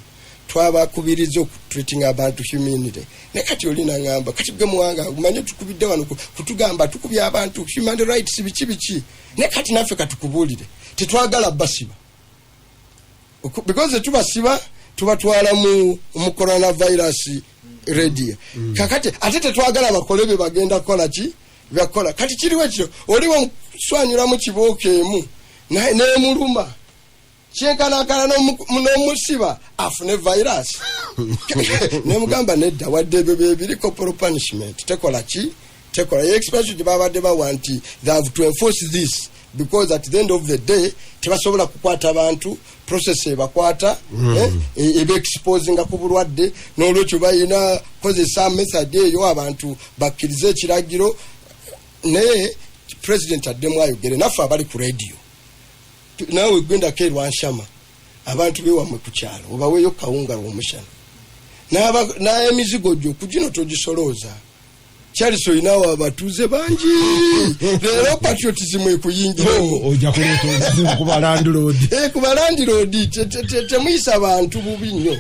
twabakubiriza okutreating abantu humanity ne kati olina ngamba kati bwe Muwanga umanye tukubidde wano kutugamba tukubye abantu human rights biki ne kati naffe katukubuulire tetwagala basiba because tubasiba tubatwala mu coronavirus radio kakati ate tetwagala bakole be bagenda kola ki bakola kati kiriwe kiro oliwo swanyura mu kibooka emu ne muluma kyenkanakana n'omusiba afune virus ne mugamba nedda wadde bebiri corporal punishment tekola expression gye babadde bawa nti they have to enforce this because at the end of the day tebasobola kukwata abantu process ebakwata ebe exposing ku bulwadde n'olwekyo bayina kozesa method eyo abantu bakkirize ekiragiro ne president addemu ayogere naffe abali ku radio nawe gwenda kerwa nshama abantu bewamwe ku kyalo obaweeyo kawunga lw'omushana n'emizigo gyo kugino togisolooza kyaliso inawo abatuuze bangi leero patriotism ekuyingira ojja kuleeta ku balandiroodi temuyisa abantu bubi nnyo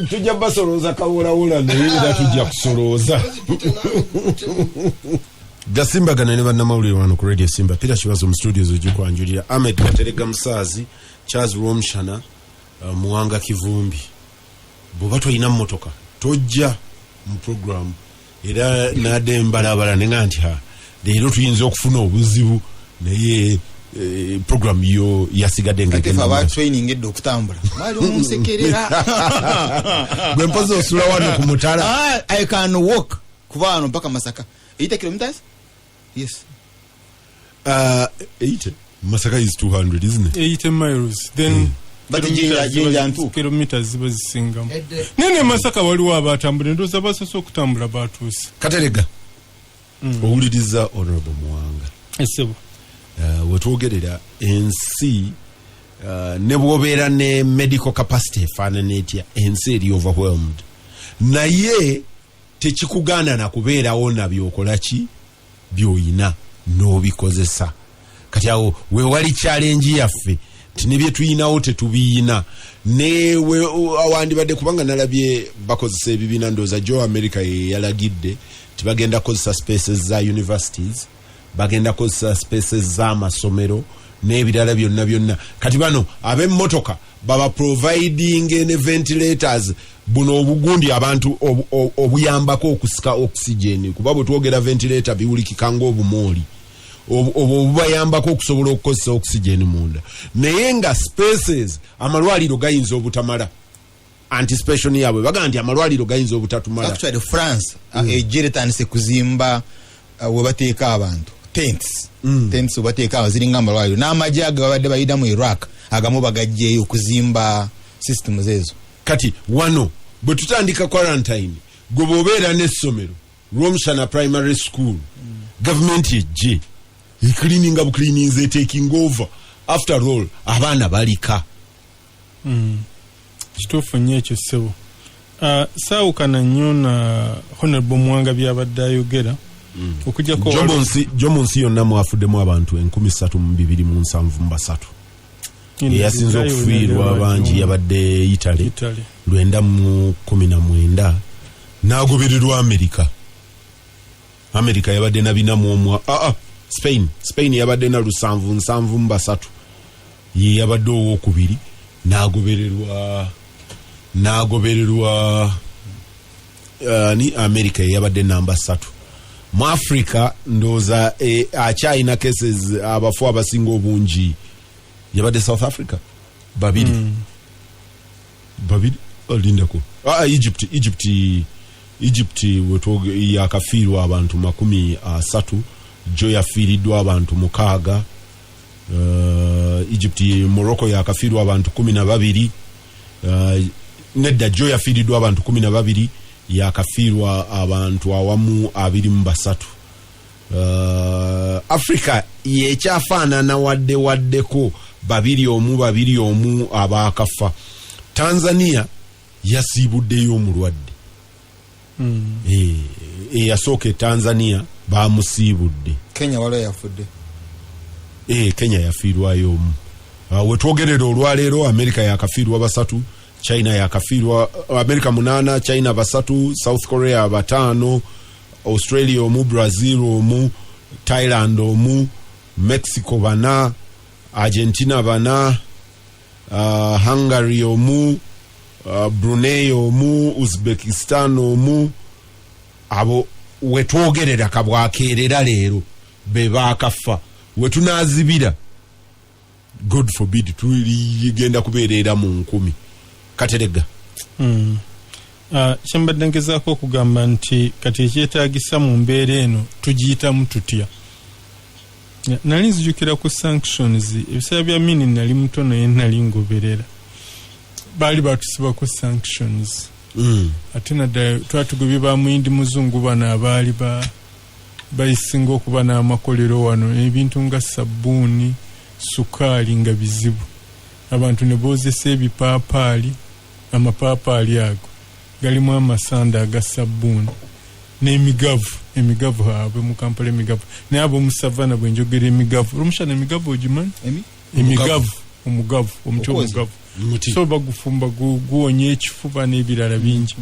tujja basolooza kawulawula naye era tujja kusolooza Gasimbagane ne bannamawulire wano ku radio Simba Peter Kibazo mu studios ojikwanjulira Ahmed Katerega Musaazi Charles Romshana Muwanga Kivumbi bwoba toyina mmotoka tojja mu program era nade mbalabala nenga nti leero tuyinza okufuna obuzibu naye program yo yasigadde nga aba training eddo okutambula mali omusekerera gwe mpozo osula wano ku mutala I can walk kuva wano mpaka Masaka 80 kilometers. Yes. 80. Masaka is 200, isn't it? 80 miles. Then but jinja kilometers ziba zisingamu. Nene Masaka waliwo abatambula ndoza basoso okutambula batuuse. Katerega. Owuliriza Honorable Muwanga. Esebo. Wetwogerera ensi ne bwobeera ne medical capacity efaanana etya ensi eri overwhelmed. Naye tekikugaana na kubeerawo nabyokola ki byoyina n'obikozesa kati awo we wali challenge yaffe tinebye tuyinawo tetubiyina newe awandibadde kubanga nalabye bakozesa ebibiina ndooza Joe America ye yalagidde tibagenda kozesa spaces za universities bagenda kozesa spaces za amasomero n'ebirala byonna kati bano ab'emmotoka baba providing ne ventilators buno obugundi abantu obuyambako okusika oxygen kuba bwe twogera ventilator biwulikika ng'obumooli obubayambako okusobola okukozesa oxygen munda naye nga spaces amalwaliro gayinza obutamala anticipation yaabwe baga nti amalwaliro gayinza obutatumala actually France ejeretandise kuzimba we bateeka abantu tents bateeka ziringa amalwaliro n'amajjaga babadde bayida mu Iraq agamu bagajjeeyo okuzimba systems ezo kati wano bwe tutandika quarantine gwe bw'obeera n'essomero Romshana Primary School government ejje cleaning up cleanings taking over after all abaana balika kituufu nnyo ekyo ssebo saawukana nnyo na Honorable Muwanga byabadde ayogera okujjako jomonsi yonna mwafuddemu abantu 3273 yasinze okufiirwa bangi yabadde Italy 919 n'agobererwa America yabadde na 4 Spain yabadde na 773 ye yabadde owokubiri n'agobererwa ni America yabadde namba 3 mu Africa ndoza China cases abafu abasinga obungi yabadde South Africa babiri alindako Egypt Egypt yakafiirwa abantu 30, jo yafiiriddwa abantu 6. Egypt Morocco yakafiirwa abantu 12. Nedda jo yafiiriddwa abantu 12, yakafiirwa abantu awamu 23. Africa yekyafaanana waddeko 2 abaakafa. Tanzania yasiibuddeyo omulwadde. Eyasooka Tanzania bamusiibudde. Kenya wala yafudde. Kenya yafiirwayo omu. Wetwogerera olwaleero America yakafiirwa 3, China yakafiirwa America 8, China 3, South Korea 5, Australia omu, Brazil omu, Thailand omu, Mexico 4, Argentina 4, Hungary omu, Brunei omu, Uzbekistan omu. Abo wetwogerera kabwakeerera leero be baakafa. Wetunazibira God forbid tuligenda kubeerera mu 10 Katerega. Kyembadde ngezaako okugamba nti kati ekyetaagisa mu mbeera eno tugiyitamu tutya. Nali nzijukira ku sanctions ebiseera bya mini nali muto naye nali ngoberera baali batusiba ku sanctions. Ate naddala twatugobye ba muyindi muzungu bano abaali bayisinga okuba n'amakolero wano, ebintu nga sabbuuni, sukaali nga bizibu. Abantu ne boozesa ebipaapaali, amapaapaali ago galimu amasanda aga sabbuuni n'emigavu abwe mu Kampala emigavu. Naye abo mu Savana bwe njogera emigavu, olumusana emigavu ogimanyi? Emigavu, omugavu, omuti omugavu. So bagufumba guwonya ekifuba n'ebirala bingi.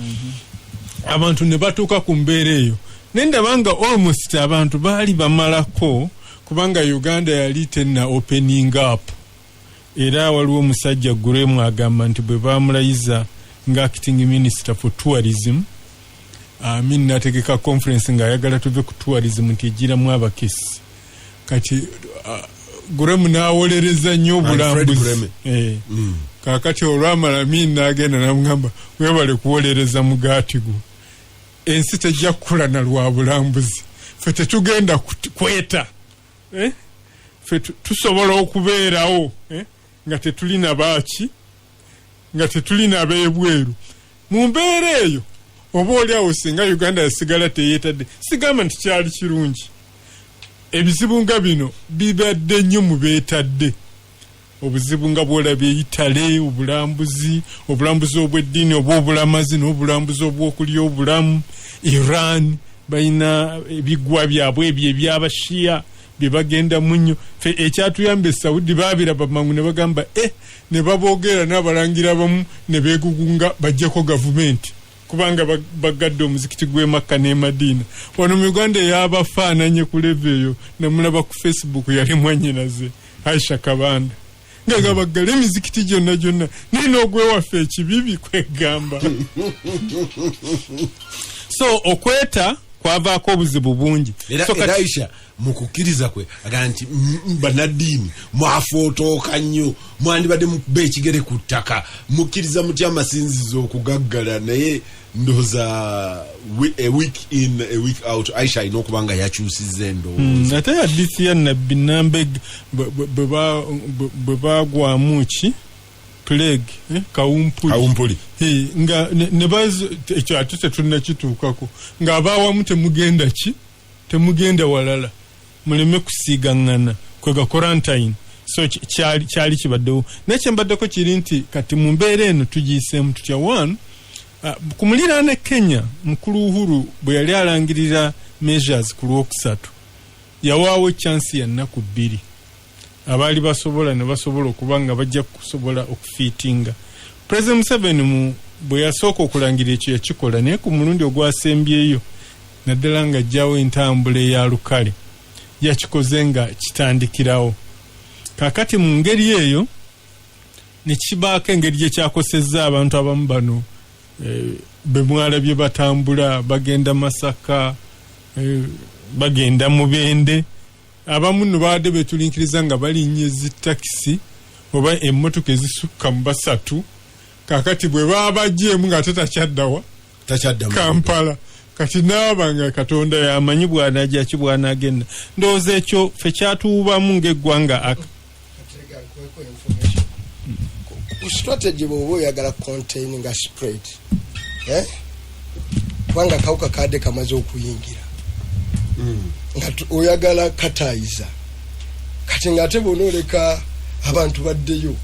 Abantu ne batuuka ku mbeera eyo. Nendabanga almost abantu baali bamalako kubanga Uganda yali tenna opening up. Era waliwo omusajja Guremu agamba nti bwe bamulayiza nga acting minister for tourism, nategeka conference nga ayagala tuve ku tourism nti ejiramu abakesi. Kati Guremu n'awolereza nnyo obulambuzi. Kakati olwamala n'agenda n'amugamba webale kuwolereza mugaatigu. Ensi tejja kukula na lwa bulambuzi. Ffe tetugenda kweta. Ffe tusobola okubeerawo nga tetulina baaki, nga tetulina abeebweru. Mu mbeera eyo oba oliawo singa Uganda yasigala teyeetadde, sigamba nti kyali kirungi. Ebizibu nga bino bibadde nnyo mu beetadde. Obuzibu nga bwolabye Itale, obulambuzi obw'eddiini oba obulamazi n'obulambuzi obw'okulya obulamu. Iran bayina ebigwa byabwe ebyo ebyabashiya bye bagenda munnyo. Fe ekyatuyamba Saudi baabiraba mangu ne bagamba ne baboogera n'abalangira abamu ne beegugunga bajjeko gavumenti kubanga bagadde omuzikiti gw'e Makka ne Madina. Wano mu Uganda yabafaananye ku level eyo, namulaba ku Facebook yali mwannyinaze Aisha Kabanda nga bagala emizikiti gyonna nina ogwewaffe ekibibi kwegamba. So okweta kwavaako obuzibu bungi. Era Aisha mukukkiriza kwe aga nti bannaddiini mwafotooka nnyo, mwandibadde mukuba ekigere ku ttaka, mukkiriza mutya amasinzizo okugaggala, naye ndowooza a week in a week out Aisha alina okuba nga yakyusizza endowooza. Ate hadithi ya Nabbi Nambe bwe bagwamu ki plague kawumpuli nga ne bazo ekyo ate tetulina kituukako nga abaawamu temugenda walala muleme kusiigangana kwega quarantine. So kyali kibaddewo nekyembaddeko kiri nti kati mu mbeera eno tugiyiseemu tutya. One, ku muliraane Kenya mukulu Uhuru bwe yali alangirira measures ku Lwokusatu yawaawo chance ya nnaku 2 abaali basobola ne basobola okuba nga bajja kusobola okufiitinga. President Museveni bwe yasooka okulangira ekyo yakikola, naye ku mulundi ogwasembyeyo naddala nga ajjawo entambula eya lukale yakikoze nga kitandikirawo. Kakati mu ngeri eyo ne kibaako engeri gye kyakosezza abantu abamu bano be mwalabye batambula bagenda Masaka, bagenda Mubende. Abamu no baadde betulinkiriza nga balinnye zitakisi oba emmotoka ezisukka mu 3. Kakati bwe baba bagyemu nga tetakyaddawa Kampala kati naabanga Katonda yamanyi bw'anajja ki bw'anagenda ndowooza ekyo ffe kyatuubamu ng'eggwanga strategy bw'oba oyagala containing a spread kubanga kawuka kadde kamaze okuyingira nga oyagala katayiza kati ng'ate bw'onooleka abantu baddeyo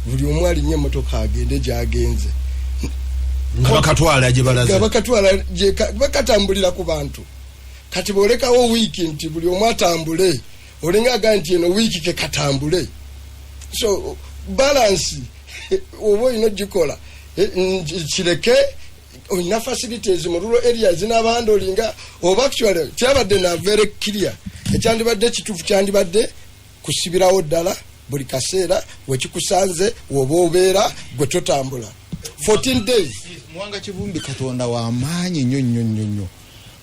buli omu alinnya emmotoka agende gy'agenze nga bakatwala gye balaze bakatambulira ku bantu kati bw'olekawo wiiki nti buli omu atambule olinga aga nti eno wiiki ke katambule so balance oba olina ogikola kireke olina facilities mu rural areas n'abandi olinga oba actually kyabadde na very clear ekyandibadde kituufu kyandibadde kusibirawo ddala buli kaseera wekikusanze woba obeera gwe totambula 14 days. Muwanga Kivumbi Katonda wa maanyi nnyo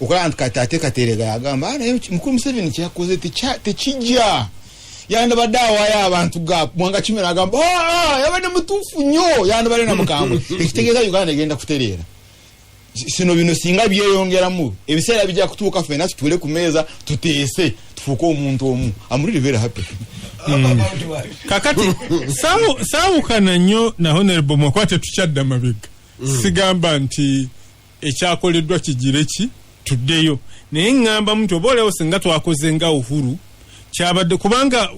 okola nti kati ate Katerega yagamba naye mukulu Museveni kyeyakoze tekijja yandibadde awaayo abantu ga Muwanga Kimera agamba yabadde mutuufu nnyo yandibadde namukambwe ekitegeeza Uganda egenda kutereera sino bino singa byeyongeramu ebiseera bijja kutuuka ffenna tutuule ku meeza tuteese tufuuke omuntu omu amuliri very happy. Kakati saawukana nnyo na Honorable Mwakwate tukyadda mabega sigamba nti ekyakoleddwa kigira ki tuddeyo naye ŋŋamba nti oba olewo singa twakoze nga Uhuru kyabadde kubanga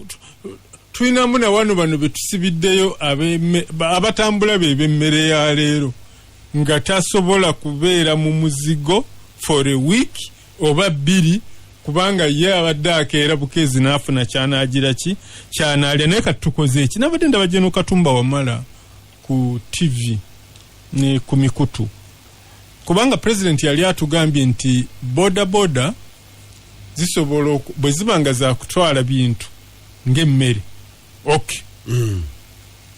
tulinamu na wano bano be tusibiddeyo abatambula be b'emmere ya leero nga tasobola kubeera mu muzigo for a week oba 2 kubanga ye abadde akeera bukeezi n'afuna kyanagira ki kyanaalya naye kati tukoze eki nabadde ndaba General Katumba Wamala ku TV ne ku mikutu kubanga president yali atugambye nti boda zisobola bwe zibanga za kutwala bintu ng'emmere okay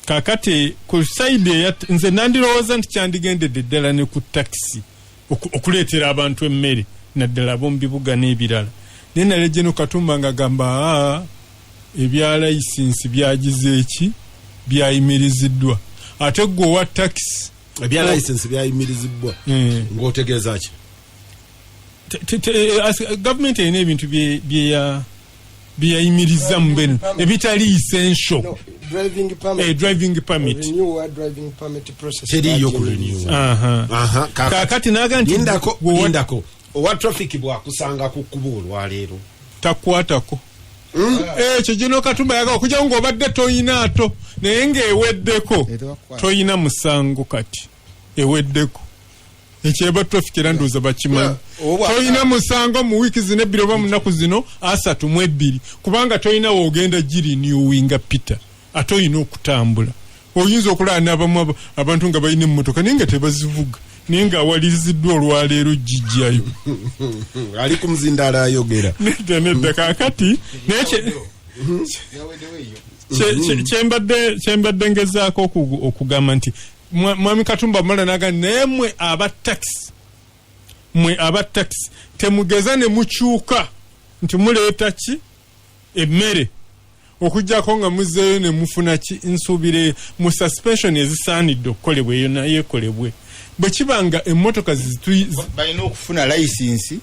kakati ku side nze nandirowooza nti kyandigendedde ddala ne ku taxi okuleetera abantu emmere naddala ab'omu bibuga n'ebirala naye nale General Katumba nga gamba ebya license byagize eki byayimiriziddwa ate gwe owa taxi ebya license byayimirizibwa ng'otegeeza ki gavumenti erina ebintu byeyayimiriza mu beno ebitali essential driving permit teriyo ku renew kakati naga nti indako owa traffic bwakusanga ku kkubo olwaleero takwatako ekyo General Katumba yaga okujja ng'obadde toyina ato naye ng'eweddeko toyina musango kati eweddeko ekyeba traffic era ndowooza bakimanyi toyina musango mu wiiki zino ebbiri oba mu nnaku zino 32 kubanga toyina woogenda girinewinga Peter ate oyina okutambula oyinza okulaba n'abamu abantu nga balina emmotoka naye nga tebazivuga naye ng'awaliriziddwa olwaleero gijjayo ali ku muzindaala ayogera nedda kakati kyembadde ngezaako okugamba nti Mwami Katumba Wamala naga naye mwe aba taxi temugeza ne mukyuka nti muleeta ki emmere okujjako nga muzzeeyo ne mufuna ki nsuubire mu suspension ezisaanidde okukolebwa eyo naye ekolebwe bwe kibanga emmotoka balina okufuna license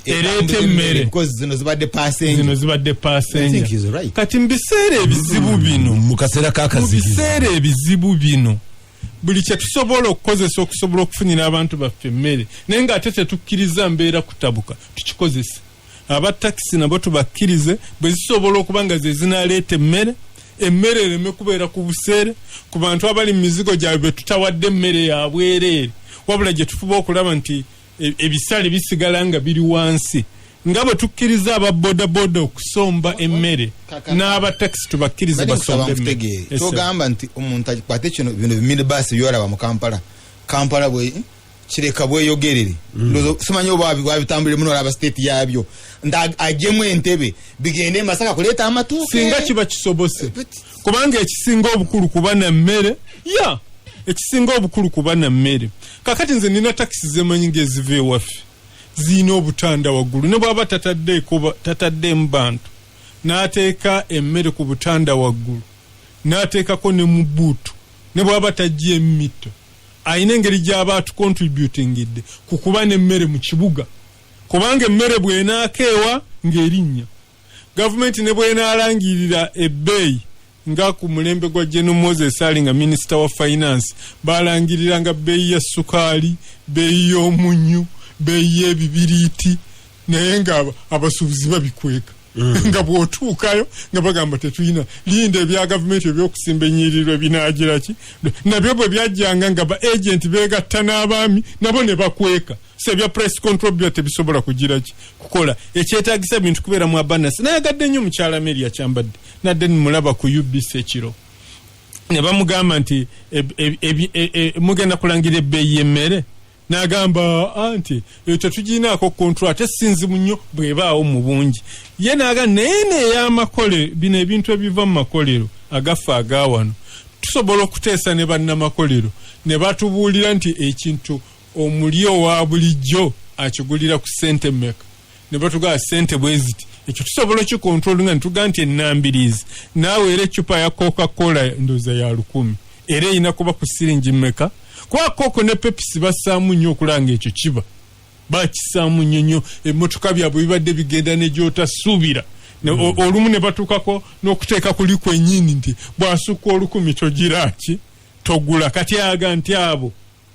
ereeta emmere zino zibadde passenger kati mu biseera ebizibu bino mu kaseera biseera ebizibu bino buli kye tusobola okukozesa okusobola okufunira abantu baffe emmere naye ng'ate tetukkiriza mbeera kutabuka tukikozesa abatakisi nabo tubakkirize bwe zisobola okuba nga ze zinaleeta emmere ereme kubeera ku buseere ku bantu abali mu mizigo gyabwe be tutawadde emmere ya bwereere wabula gye tufuba okulaba nti ebisale bisigala nga biri wansi nga bwe tukkiriza aba bodaboda okusomba emmere n'abatakisi tubakkirize basomba emmere togamba nti omuntu akwate kino bino minibus byolaba mu Kampala bwe kireka bweyogerere simanyi oba wabitambulire muno olaba state yabyo ajjemu entebe bigende Masaka kuleeta amatuuke singa kiba kisobose kubanga ekisinga obukulu kuba na mmere ekisinga obukulu kuba na mmere kakati nze nina takisi zemanyi ng'eziva ewaffe ziyina obutanda waggulu ne bwaba tatadde mu bantu n'ateeka emmere ku butanda waggulu n'ateekako ne mu buutu ne bwaba tajja emito ayina engeri gy'aba atucontributingidde ku kuba n'emmere mu kibuga kubanga emmere bw'enaakeewa ng'erinnya gavumenti ne bw'enaalangirira ebbeeyi nga ku mulembe gwa General Moses Ali nga Minister wa Finance balangirira nga bbeeyi ya sukaali bbeeyi y'omunyu bbeeyi y'ebibiriiti naye nga abasuubuzi babikweka nga bw'otuukayo nga bagamba tetulina linda ebya gavumenti ebyokusimba ennyiriro binaagira ki nabyo bwe byajjanga nga ba agenti beegatta n'abaami nabo ne bakweka so ebya press control byo tebisobola kugira ki kukola ekyetaagisa ebintu kubeera mu abundance nayagadde nnyo mukyala Mary akyambadde nadde nimulaba ku UBC ekiro ne bamugamba nti mugenda kulangira ebbeeyi y'emmere n'agamba anti tetuginaako contract esinzibu nnyo bw'ebaawo mu bungi ye n'aga naye n'ey'amakole bino ebintu ebiva mu makolero agafa agaawano tusobola okuteesa ne bannamakolero ne batubuulira nti ekintu omuli owa bulijjo akigulira ku ssente mmeka ne batugaba ssente bwe ziti ekyo tusobola kikontrolinga ne tugaa nti ennambirizi naawe era eccupa ya Coca-Cola ndooza ya 100 era erina kuba ku siringi mmeka kwa koko ne pepisi basaamu nnyo okulanga ekyo kiba bakisaamu nnyo emmotoka byabwe bibadde bigenda ne gy'otasuubira olumu ne batuukako n'okuteeka kuli kwennyini nti bw'asukka 100 togiraki togula kati aga nti abo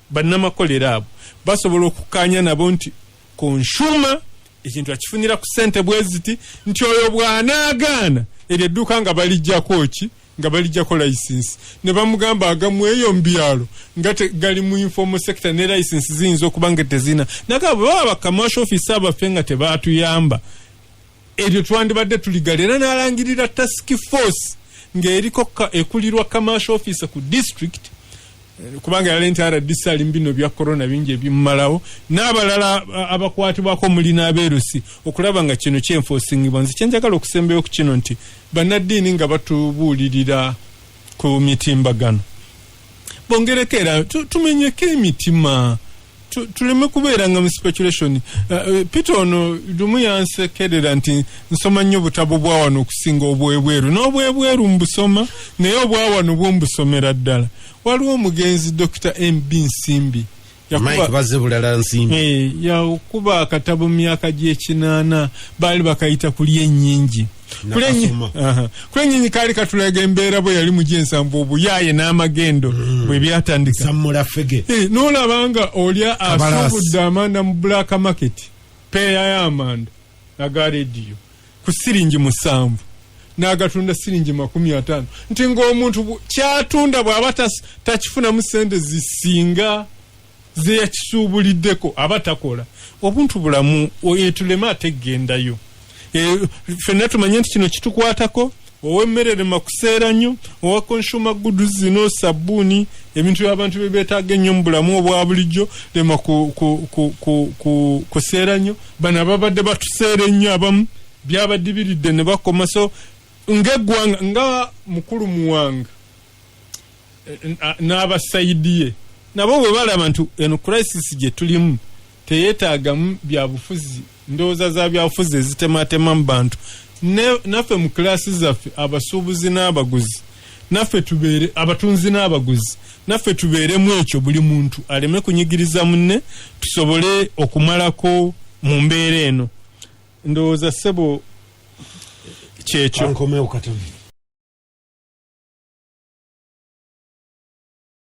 bannamakolero abo basobola okukkaanya nabo nti konshuma ekintu akifunira ku ssente bwe ziti nti oyo bw'anaagaana eryo edduuka nga balijjako ki nga balijjako license ne bamugamba agamu eyo mbyalo nga gali mu informal sector ne license ziyinza okuba nga tezina nagaba baba commercial officer abaffe nga tebaatuyamba eryo twandibadde tuligalera n'alangirira task force ng'eriko ekulirwa commercial officer ku district kubanga yali nti RDC ali mbino bya corona bingi ebimalawo n'abalala abakwatibwako muli n'abeerusi okulaba nga kino kyenforcing bonzi kyenjagala okusembeyo ku kino nti bannaddiini nga batubuulirira ku mitimbagano bongerekera tumenyeko emitima tuleme kubeera nga mu speculation Peter ono lumu yansekerera nti nsoma nnyo butabo bwa wano okusinga obwebweru n'obwebweru mbusoma naye obwa wano bwombusomera ddala waliwo omugenzi Dr. MB Nsimbi yakuba akatabo mu myaka gy'ekinaana baali bakayita kulya ennyingi kule ennyingi kaali katulaga embeera bwe yali mu gy'ensanvu obuyaaye n'amagendo bwe byatandika n'olabanga olya asuubudde amanda mu black market peeya y'amanda aga rediyo ku siringi 7 n'agatunda siringi 50 nti ng'omuntu kyatunda bw'aba takifunamu ssente zisinga ze yakisuubuliddeko aba takola obuntu bulamu etulema ategendayo ffenna tumanye nti kino kitukwatako ow'emmere lema kuseera nnyo owa consumer goods zino sabbuuni ebintu by'abantu bye beetaaga ennyo mu bulamu obwa bulijjo lema kuseera nnyo bano ababadde batuseera ennyo abamu byabaddibiridde ne bakoma so ng'eggwanga nga mukulu Muwanga n'abasaidiye nabo bwe balaba nti eno crisis gye tulimu teyeetaagamu byabufuzi ndowooza za byabufuzi ezitematema mu bantu naffe mu kilasi zaffe abasuubuzi n'abaguzi naffe tubeere abatunzi n'abaguzi naffe tubeeremu ekyo buli muntu aleme kunyigiriza munne tusobole okumalako mu mbeera eno ndowooza ssebo kyekyo